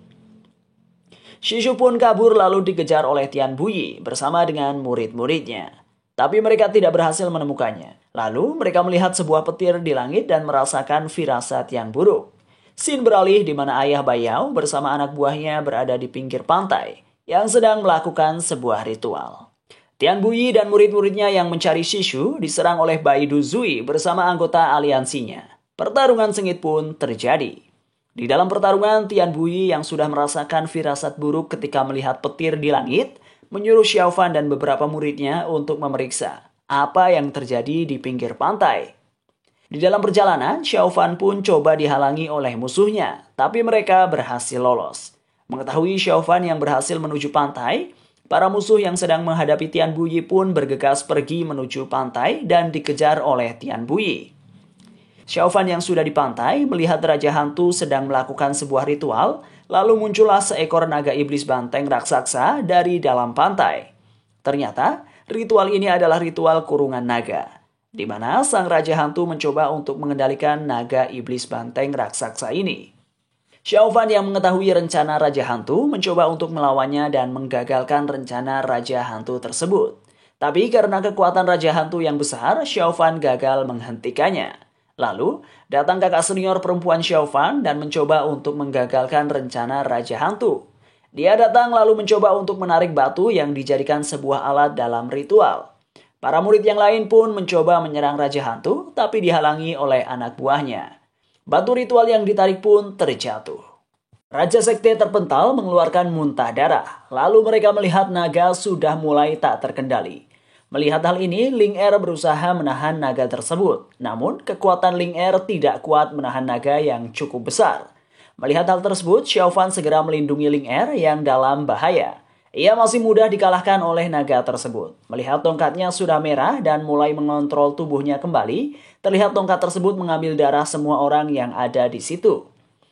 Shishu pun kabur lalu dikejar oleh Tian Buyi bersama dengan murid-muridnya. Tapi mereka tidak berhasil menemukannya. Lalu mereka melihat sebuah petir di langit dan merasakan firasat yang buruk. Scene beralih di mana ayah Bai Yao bersama anak buahnya berada di pinggir pantai yang sedang melakukan sebuah ritual. Tian Buyi dan murid-muridnya yang mencari Shishu diserang oleh Bai Duzui bersama anggota aliansinya. Pertarungan sengit pun terjadi. Di dalam pertarungan, Tian Buyi yang sudah merasakan firasat buruk ketika melihat petir di langit, menyuruh Xiaofan dan beberapa muridnya untuk memeriksa apa yang terjadi di pinggir pantai. Di dalam perjalanan, Xiao Fan pun coba dihalangi oleh musuhnya, tapi mereka berhasil lolos. Mengetahui Xiao Fan yang berhasil menuju pantai, para musuh yang sedang menghadapi Tian Buyi pun bergegas pergi menuju pantai dan dikejar oleh Tian Buyi. Xiao Fan yang sudah di pantai melihat Raja Hantu sedang melakukan sebuah ritual, lalu muncullah seekor naga iblis banteng raksasa dari dalam pantai. Ternyata, ritual ini adalah ritual kurungan naga, di mana sang Raja Hantu mencoba untuk mengendalikan naga iblis banteng raksasa ini. Xiao Fan yang mengetahui rencana Raja Hantu mencoba untuk melawannya dan menggagalkan rencana Raja Hantu tersebut. Tapi karena kekuatan Raja Hantu yang besar, Xiao Fan gagal menghentikannya. Lalu, datang kakak senior perempuan Xiao Fan dan mencoba untuk menggagalkan rencana Raja Hantu. Dia datang lalu mencoba untuk menarik batu yang dijadikan sebuah alat dalam ritual. Para murid yang lain pun mencoba menyerang Raja Hantu, tapi dihalangi oleh anak buahnya. Batu ritual yang ditarik pun terjatuh. Raja Sekte terpental mengeluarkan muntah darah. Lalu mereka melihat naga sudah mulai tak terkendali. Melihat hal ini, Ling Er berusaha menahan naga tersebut. Namun, kekuatan Ling Er tidak kuat menahan naga yang cukup besar. Melihat hal tersebut, Xiao Fan segera melindungi Ling Er yang dalam bahaya. Ia masih mudah dikalahkan oleh naga tersebut. Melihat tongkatnya sudah merah dan mulai mengontrol tubuhnya kembali, terlihat tongkat tersebut mengambil darah semua orang yang ada di situ.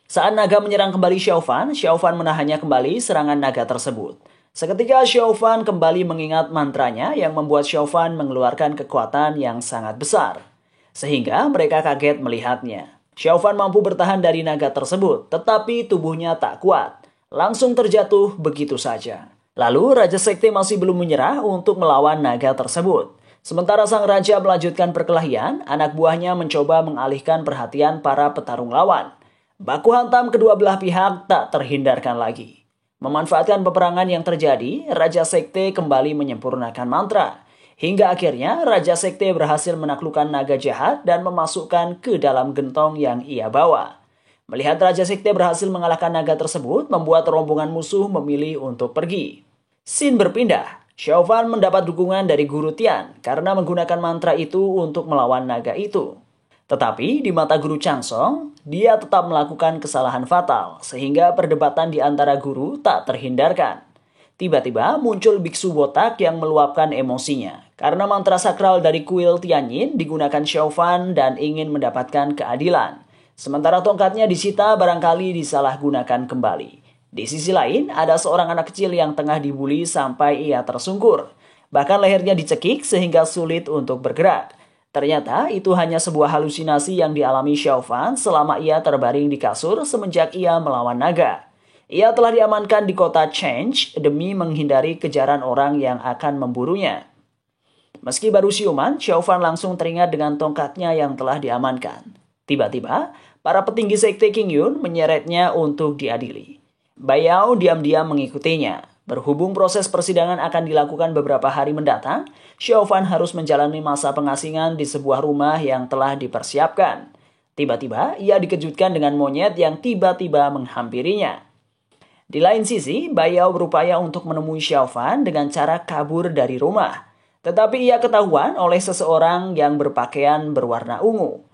Saat naga menyerang kembali Xiao Fan menahannya kembali serangan naga tersebut. Seketika Xiao Fan kembali mengingat mantranya yang membuat Xiao Fan mengeluarkan kekuatan yang sangat besar. Sehingga mereka kaget melihatnya. Xiao Fan mampu bertahan dari naga tersebut, tetapi tubuhnya tak kuat. Langsung terjatuh begitu saja. Lalu Raja Sekte masih belum menyerah untuk melawan naga tersebut. Sementara sang raja melanjutkan perkelahian, anak buahnya mencoba mengalihkan perhatian para petarung lawan. Baku hantam kedua belah pihak tak terhindarkan lagi. Memanfaatkan peperangan yang terjadi, Raja Sekte kembali menyempurnakan mantra. Hingga akhirnya, Raja Sekte berhasil menaklukkan naga jahat dan memasukkan ke dalam gentong yang ia bawa. Melihat Raja Sekte berhasil mengalahkan naga tersebut, membuat rombongan musuh memilih untuk pergi. Scene berpindah. Xiao Fan mendapat dukungan dari Guru Tian karena menggunakan mantra itu untuk melawan naga itu. Tetapi di mata Guru Changsong, dia tetap melakukan kesalahan fatal, sehingga perdebatan di antara guru tak terhindarkan. Tiba-tiba muncul biksu botak yang meluapkan emosinya, karena mantra sakral dari kuil Tianyin digunakan Xiao Fan dan ingin mendapatkan keadilan. Sementara tongkatnya disita barangkali disalahgunakan kembali. Di sisi lain, ada seorang anak kecil yang tengah dibuli sampai ia tersungkur. Bahkan lehernya dicekik sehingga sulit untuk bergerak. Ternyata itu hanya sebuah halusinasi yang dialami Xiao Fan selama ia terbaring di kasur semenjak ia melawan naga. Ia telah diamankan di kota Change demi menghindari kejaran orang yang akan memburunya. Meski baru siuman, Xiao Fan langsung teringat dengan tongkatnya yang telah diamankan. Tiba-tiba, para petinggi sekte Qingyun menyeretnya untuk diadili. Bai Yao diam-diam mengikutinya. Berhubung proses persidangan akan dilakukan beberapa hari mendatang, Xiao Fan harus menjalani masa pengasingan di sebuah rumah yang telah dipersiapkan. Tiba-tiba, ia dikejutkan dengan monyet yang tiba-tiba menghampirinya. Di lain sisi, Bai Yao berupaya untuk menemui Xiao Fan dengan cara kabur dari rumah. Tetapi ia ketahuan oleh seseorang yang berpakaian berwarna ungu.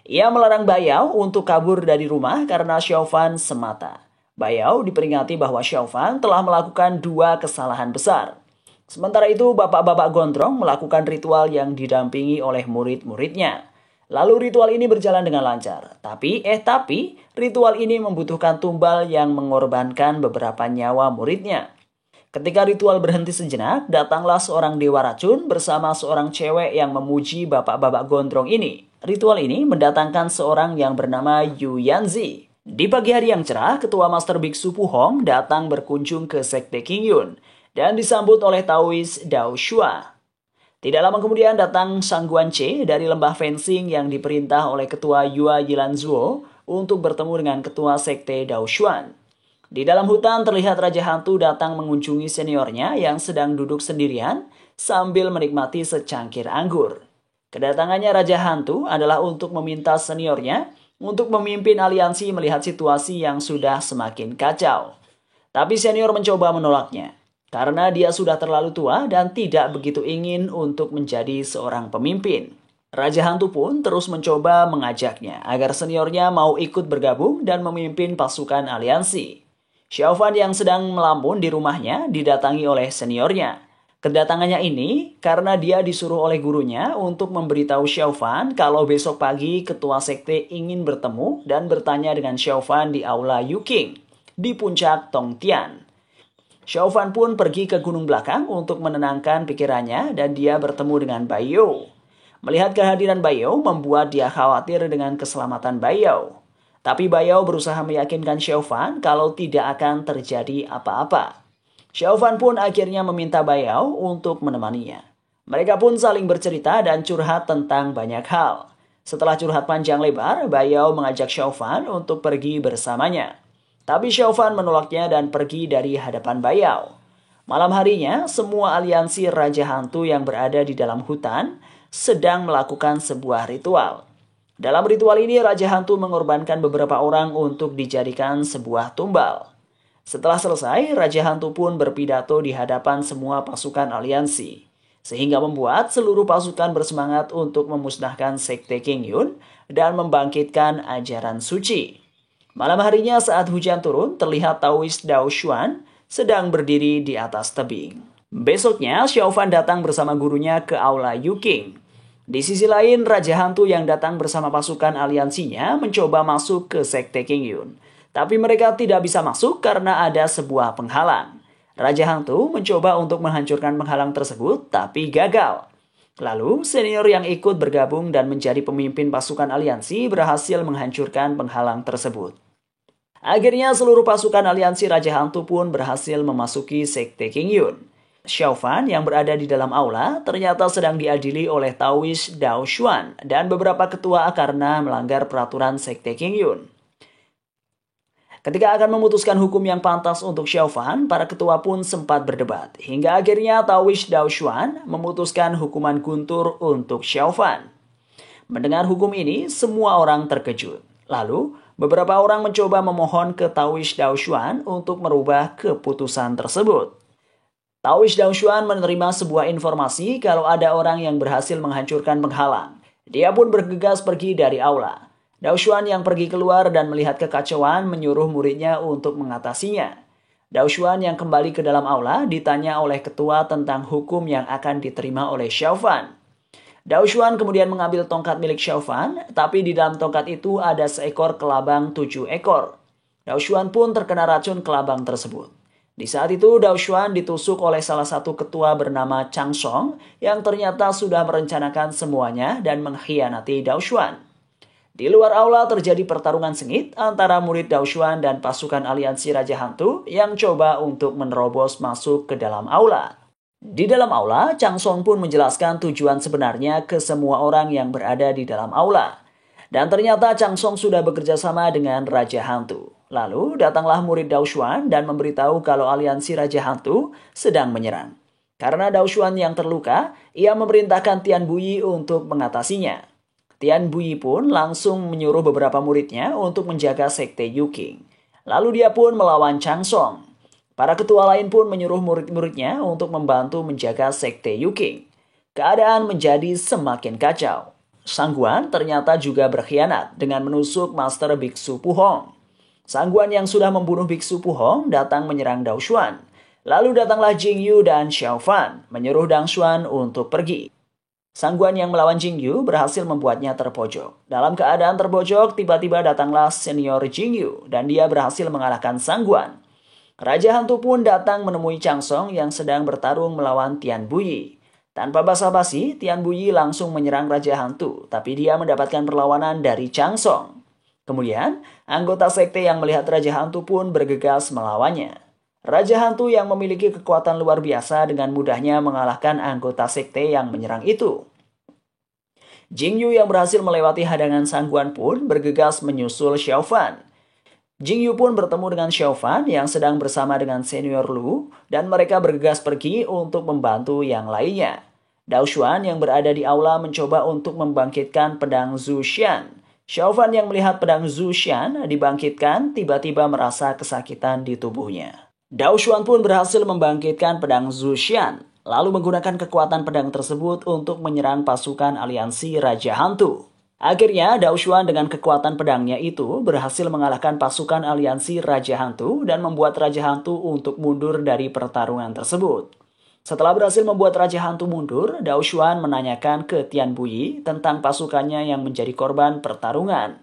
Ia melarang Bai Yao untuk kabur dari rumah karena Xiao Fan semata. Bai Yao diperingati bahwa Xiao Fan telah melakukan 2 kesalahan besar. Sementara itu, bapak-bapak gondrong melakukan ritual yang didampingi oleh murid-muridnya. Lalu ritual ini berjalan dengan lancar. Tapi ritual ini membutuhkan tumbal yang mengorbankan beberapa nyawa muridnya. Ketika ritual berhenti sejenak, datanglah seorang dewa racun bersama seorang cewek yang memuji bapak-bapak gondrong ini. Ritual ini mendatangkan seorang yang bernama Yu Yanzi. Di pagi hari yang cerah, Ketua Master Biksu Pu Hong datang berkunjung ke Sekte Qingyun dan disambut oleh Taois Dao Shua. Tidak lama kemudian datang Sang Guanche dari lembah fencing yang diperintah oleh Ketua Yua Yilanzuo untuk bertemu dengan Ketua Sekte Dao Xuan. Di dalam hutan terlihat Raja Hantu datang mengunjungi seniornya yang sedang duduk sendirian sambil menikmati secangkir anggur. Kedatangannya Raja Hantu adalah untuk meminta seniornya untuk memimpin aliansi melihat situasi yang sudah semakin kacau. Tapi senior mencoba menolaknya, karena dia sudah terlalu tua dan tidak begitu ingin untuk menjadi seorang pemimpin. Raja Hantu pun terus mencoba mengajaknya agar seniornya mau ikut bergabung dan memimpin pasukan aliansi. Xiaofan yang sedang melamun di rumahnya didatangi oleh seniornya. Kedatangannya ini karena dia disuruh oleh gurunya untuk memberitahu Xiaofan kalau besok pagi ketua sekte ingin bertemu dan bertanya dengan Xiaofan di aula Yuking di puncak Tongtian. Xiaofan pun pergi ke gunung belakang untuk menenangkan pikirannya dan dia bertemu dengan Bai Yao. Melihat kehadiran Bai Yao membuat dia khawatir dengan keselamatan Bai Yao. Tapi Bai Yao berusaha meyakinkan Xiaofan kalau tidak akan terjadi apa-apa. Xiaofan pun akhirnya meminta Bai Yao untuk menemaninya. Mereka pun saling bercerita dan curhat tentang banyak hal. Setelah curhat panjang lebar, Bai Yao mengajak Xiaofan untuk pergi bersamanya. Tapi Xiaofan menolaknya dan pergi dari hadapan Bai Yao. Malam harinya, semua aliansi Raja Hantu yang berada di dalam hutan sedang melakukan sebuah ritual. Dalam ritual ini, Raja Hantu mengorbankan beberapa orang untuk dijadikan sebuah tumbal. Setelah selesai, Raja Hantu pun berpidato di hadapan semua pasukan aliansi, sehingga membuat seluruh pasukan bersemangat untuk memusnahkan sekte Qingyun dan membangkitkan ajaran suci. Malam harinya saat hujan turun, terlihat Taoist Dao Xuan sedang berdiri di atas tebing. Besoknya, Xiaofan datang bersama gurunya ke aula Yuking. Di sisi lain, Raja Hantu yang datang bersama pasukan aliansinya mencoba masuk ke sekte Qingyun. Tapi mereka tidak bisa masuk karena ada sebuah penghalang. Raja Hantu mencoba untuk menghancurkan penghalang tersebut, tapi gagal. Lalu, senior yang ikut bergabung dan menjadi pemimpin pasukan aliansi berhasil menghancurkan penghalang tersebut. Akhirnya, seluruh pasukan aliansi Raja Hantu pun berhasil memasuki sekte Qingyun. Xiaofan yang berada di dalam aula ternyata sedang diadili oleh Taoist Dao Xuan dan beberapa ketua karena melanggar peraturan sekte Qingyun. Ketika akan memutuskan hukum yang pantas untuk Xiaofan, para ketua pun sempat berdebat. Hingga akhirnya Taoist Dao Xuan memutuskan hukuman guntur untuk Xiaofan. Mendengar hukum ini, semua orang terkejut. Lalu, beberapa orang mencoba memohon ke Taoist Dao Xuan untuk merubah keputusan tersebut. Taoist Dao Xuan menerima sebuah informasi kalau ada orang yang berhasil menghancurkan penghalang. Dia pun bergegas pergi dari aula. Dao Xuan yang pergi keluar dan melihat kekacauan menyuruh muridnya untuk mengatasinya. Dao Xuan yang kembali ke dalam aula ditanya oleh ketua tentang hukum yang akan diterima oleh Xiaofan. Dao Xuan kemudian mengambil tongkat milik Xiaofan, tapi di dalam tongkat itu ada seekor kelabang 7 ekor. Dao Xuan pun terkena racun kelabang tersebut. Di saat itu, Dao Xuan ditusuk oleh salah satu ketua bernama Chang Song yang ternyata sudah merencanakan semuanya dan mengkhianati Dao Xuan. Di luar aula terjadi pertarungan sengit antara murid Dao Xuan dan pasukan aliansi Raja Hantu yang coba untuk menerobos masuk ke dalam aula. Di dalam aula, Chang Song pun menjelaskan tujuan sebenarnya ke semua orang yang berada di dalam aula. Dan ternyata Chang Song sudah bekerja sama dengan Raja Hantu. Lalu datanglah murid Dao Xuan dan memberitahu kalau aliansi Raja Hantu sedang menyerang. Karena Dao Xuan yang terluka, ia memerintahkan Tian Buyi untuk mengatasinya. Tian Buyi pun langsung menyuruh beberapa muridnya untuk menjaga sekte Yuking. Lalu dia pun melawan Chang Song. Para ketua lain pun menyuruh murid-muridnya untuk membantu menjaga sekte Yuking. Keadaan menjadi semakin kacau. Sangguan ternyata juga berkhianat dengan menusuk Master Biksu Puhong. Sangguan yang sudah membunuh Biksu Puhong datang menyerang Dao Xuan. Lalu datanglah Jingyu dan Xiaofan menyuruh Dao Xuan untuk pergi. Sangguan yang melawan Jingyu berhasil membuatnya terpojok. Dalam keadaan terpojok, tiba-tiba datanglah senior Jingyu dan dia berhasil mengalahkan Sangguan. Raja Hantu pun datang menemui Chang Song yang sedang bertarung melawan Tian Buyi. Tanpa basa-basi, Tian Buyi langsung menyerang Raja Hantu, tapi dia mendapatkan perlawanan dari Chang Song. Kemudian, anggota sekte yang melihat Raja Hantu pun bergegas melawannya. Raja Hantu yang memiliki kekuatan luar biasa dengan mudahnya mengalahkan anggota sekte yang menyerang itu. Jingyu yang berhasil melewati hadangan Sangguan pun bergegas menyusul Xiaofan. Jingyu pun bertemu dengan Xiaofan yang sedang bersama dengan senior Lu dan mereka bergegas pergi untuk membantu yang lainnya. Dao Xuan yang berada di aula mencoba untuk membangkitkan pedang Zhu Xian. Xiaofan yang melihat pedang Zhu Xian dibangkitkan tiba-tiba merasa kesakitan di tubuhnya. Dao Xuan pun berhasil membangkitkan pedang Zhu Xian. lalu menggunakan kekuatan pedang tersebut untuk menyerang pasukan aliansi Raja Hantu. Akhirnya, Dao Xuan dengan kekuatan pedangnya itu berhasil mengalahkan pasukan aliansi Raja Hantu dan membuat Raja Hantu untuk mundur dari pertarungan tersebut. Setelah berhasil membuat Raja Hantu mundur, Dao Xuan menanyakan ke Tian Buyi tentang pasukannya yang menjadi korban pertarungan.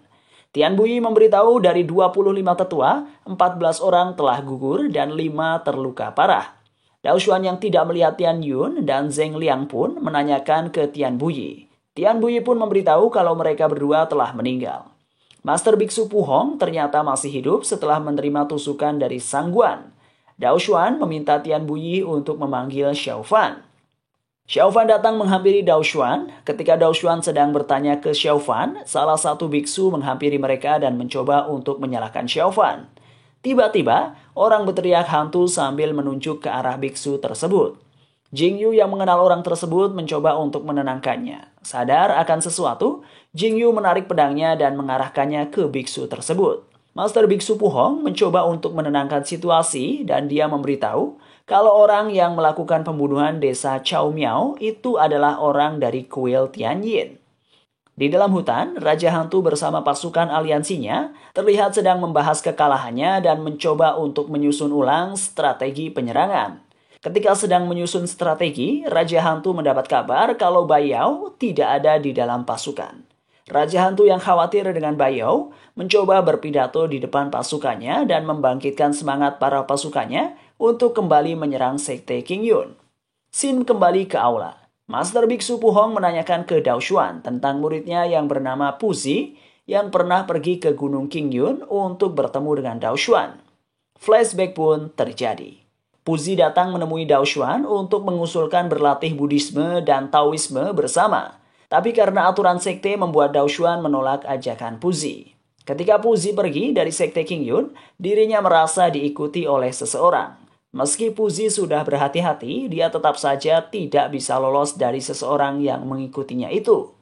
Tian Buyi memberitahu dari 25 tetua, 14 orang telah gugur dan 5 terluka parah. Dao Xuan yang tidak melihat Tian Yun dan Zheng Liang pun menanyakan ke Tian Buyi. Tian Buyi pun memberitahu kalau mereka berdua telah meninggal. Master Biksu Pu Hong ternyata masih hidup setelah menerima tusukan dari Sang Guan. Dao Xuan meminta Tian Buyi untuk memanggil Xiao Fan. Xiao Fan datang menghampiri Dao Xuan. Ketika Dao Xuan sedang bertanya ke Xiao Fan, salah satu biksu menghampiri mereka dan mencoba untuk menyalahkan Xiao Fan. Tiba-tiba, orang berteriak hantu sambil menunjuk ke arah biksu tersebut. Jing Yu yang mengenal orang tersebut mencoba untuk menenangkannya. Sadar akan sesuatu, Jing Yu menarik pedangnya dan mengarahkannya ke biksu tersebut. Master Biksu Pu Hong mencoba untuk menenangkan situasi dan dia memberitahu kalau orang yang melakukan pembunuhan desa Chao Miao itu adalah orang dari kuil Tianyin. Di dalam hutan, Raja Hantu bersama pasukan aliansinya terlihat sedang membahas kekalahannya dan mencoba untuk menyusun ulang strategi penyerangan. Ketika sedang menyusun strategi, Raja Hantu mendapat kabar kalau Bai Yao tidak ada di dalam pasukan. Raja Hantu yang khawatir dengan Bai Yao mencoba berpidato di depan pasukannya dan membangkitkan semangat para pasukannya untuk kembali menyerang Sekte King Yun. Sin kembali ke aula. Master Biksu Pu Hong menanyakan ke Dao Xuan tentang muridnya yang bernama Pu Zi yang pernah pergi ke Gunung King Yun untuk bertemu dengan Dao Xuan. Flashback pun terjadi. Pu Zi datang menemui Dao Xuan untuk mengusulkan berlatih Buddhisme dan Taoisme bersama. Tapi karena aturan sekte membuat Dao Xuan menolak ajakan Pu Zi. Ketika Pu Zi pergi dari Sekte King Yun, dirinya merasa diikuti oleh seseorang. Meski Pu Zi sudah berhati-hati, dia tetap saja tidak bisa lolos dari seseorang yang mengikutinya itu.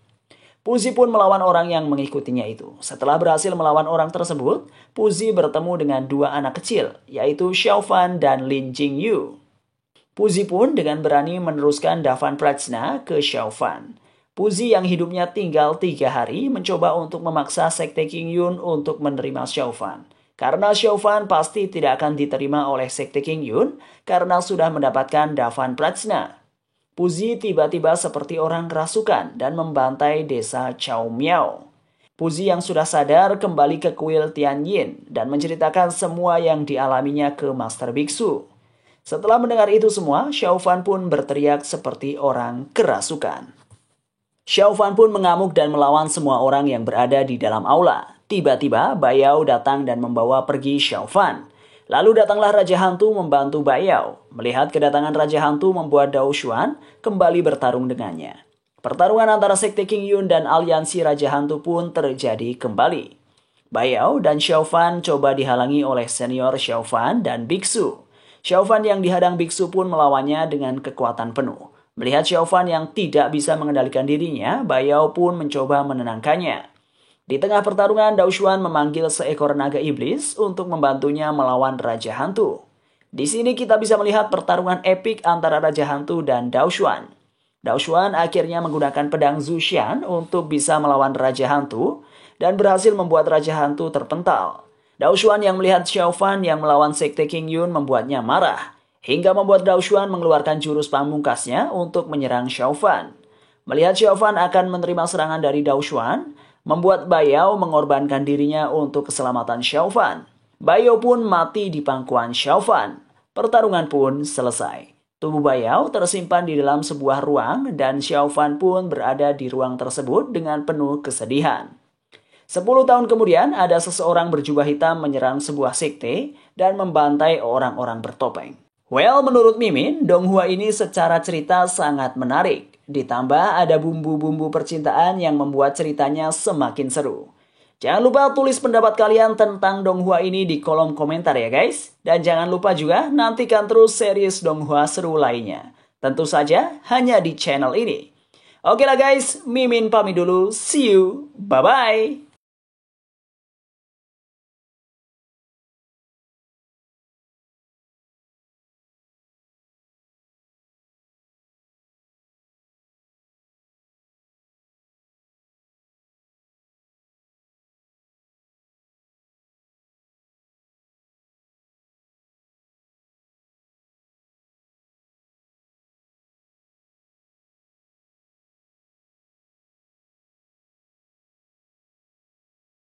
Pu Zi pun melawan orang yang mengikutinya itu. Setelah berhasil melawan orang tersebut, Pu Zi bertemu dengan 2 anak kecil, yaitu Xiao Fan dan Lin Jingyu. Pu Zi pun dengan berani meneruskan Davan Prajna ke Xiao Fan. Pu Zi yang hidupnya tinggal 3 hari mencoba untuk memaksa Sekte King Yun untuk menerima Xiao Fan. Karena Xiao Fan pasti tidak akan diterima oleh Sekte King Yun karena sudah mendapatkan Davan Prajna. Pu Zi tiba-tiba seperti orang kerasukan dan membantai desa Chao Miao. Pu Zi yang sudah sadar kembali ke kuil Tianyin dan menceritakan semua yang dialaminya ke Master Biksu. Setelah mendengar itu semua, Xiao Fan pun berteriak seperti orang kerasukan. Xiao Fan pun mengamuk dan melawan semua orang yang berada di dalam aula. Tiba-tiba, Bai Yao datang dan membawa pergi Xiao Fan. Lalu datanglah Raja Hantu membantu Bai Yao. Melihat kedatangan Raja Hantu membuat Dao Xuan kembali bertarung dengannya. Pertarungan antara Sekte King Yun dan aliansi Raja Hantu pun terjadi kembali. Bai Yao dan Xiao Fan coba dihalangi oleh senior Xiao Fan dan Biksu. Xiao Fan yang dihadang Biksu pun melawannya dengan kekuatan penuh. Melihat Xiao Fan yang tidak bisa mengendalikan dirinya, Bai Yao pun mencoba menenangkannya. Di tengah pertarungan, Dao Xuan memanggil seekor naga iblis untuk membantunya melawan Raja Hantu. Di sini kita bisa melihat pertarungan epik antara Raja Hantu dan Dao Xuan. Dao Xuan akhirnya menggunakan pedang Zuxian untuk bisa melawan Raja Hantu dan berhasil membuat Raja Hantu terpental. Dao Xuan yang melihat Xiao Fan yang melawan Sekte King Yun membuatnya marah, hingga membuat Dao Xuan mengeluarkan jurus pamungkasnya untuk menyerang Xiao Fan. Melihat Xiao Fan akan menerima serangan dari Dao Xuan, membuat Bai Yao mengorbankan dirinya untuk keselamatan Xiao Fan. Bai Yao pun mati di pangkuan Xiao Fan. Pertarungan pun selesai. Tubuh Bai Yao tersimpan di dalam sebuah ruang dan Xiao Fan pun berada di ruang tersebut dengan penuh kesedihan. 10 tahun kemudian ada seseorang berjubah hitam menyerang sebuah sekte dan membantai orang-orang bertopeng. Well, menurut Mimin, Donghua ini secara cerita sangat menarik. Ditambah ada bumbu-bumbu percintaan yang membuat ceritanya semakin seru. Jangan lupa tulis pendapat kalian tentang Donghua ini di kolom komentar ya guys. Dan jangan lupa juga nantikan terus series Donghua seru lainnya. Tentu saja hanya di channel ini. Oke lah guys, Mimin pamit dulu. See you. Bye-bye.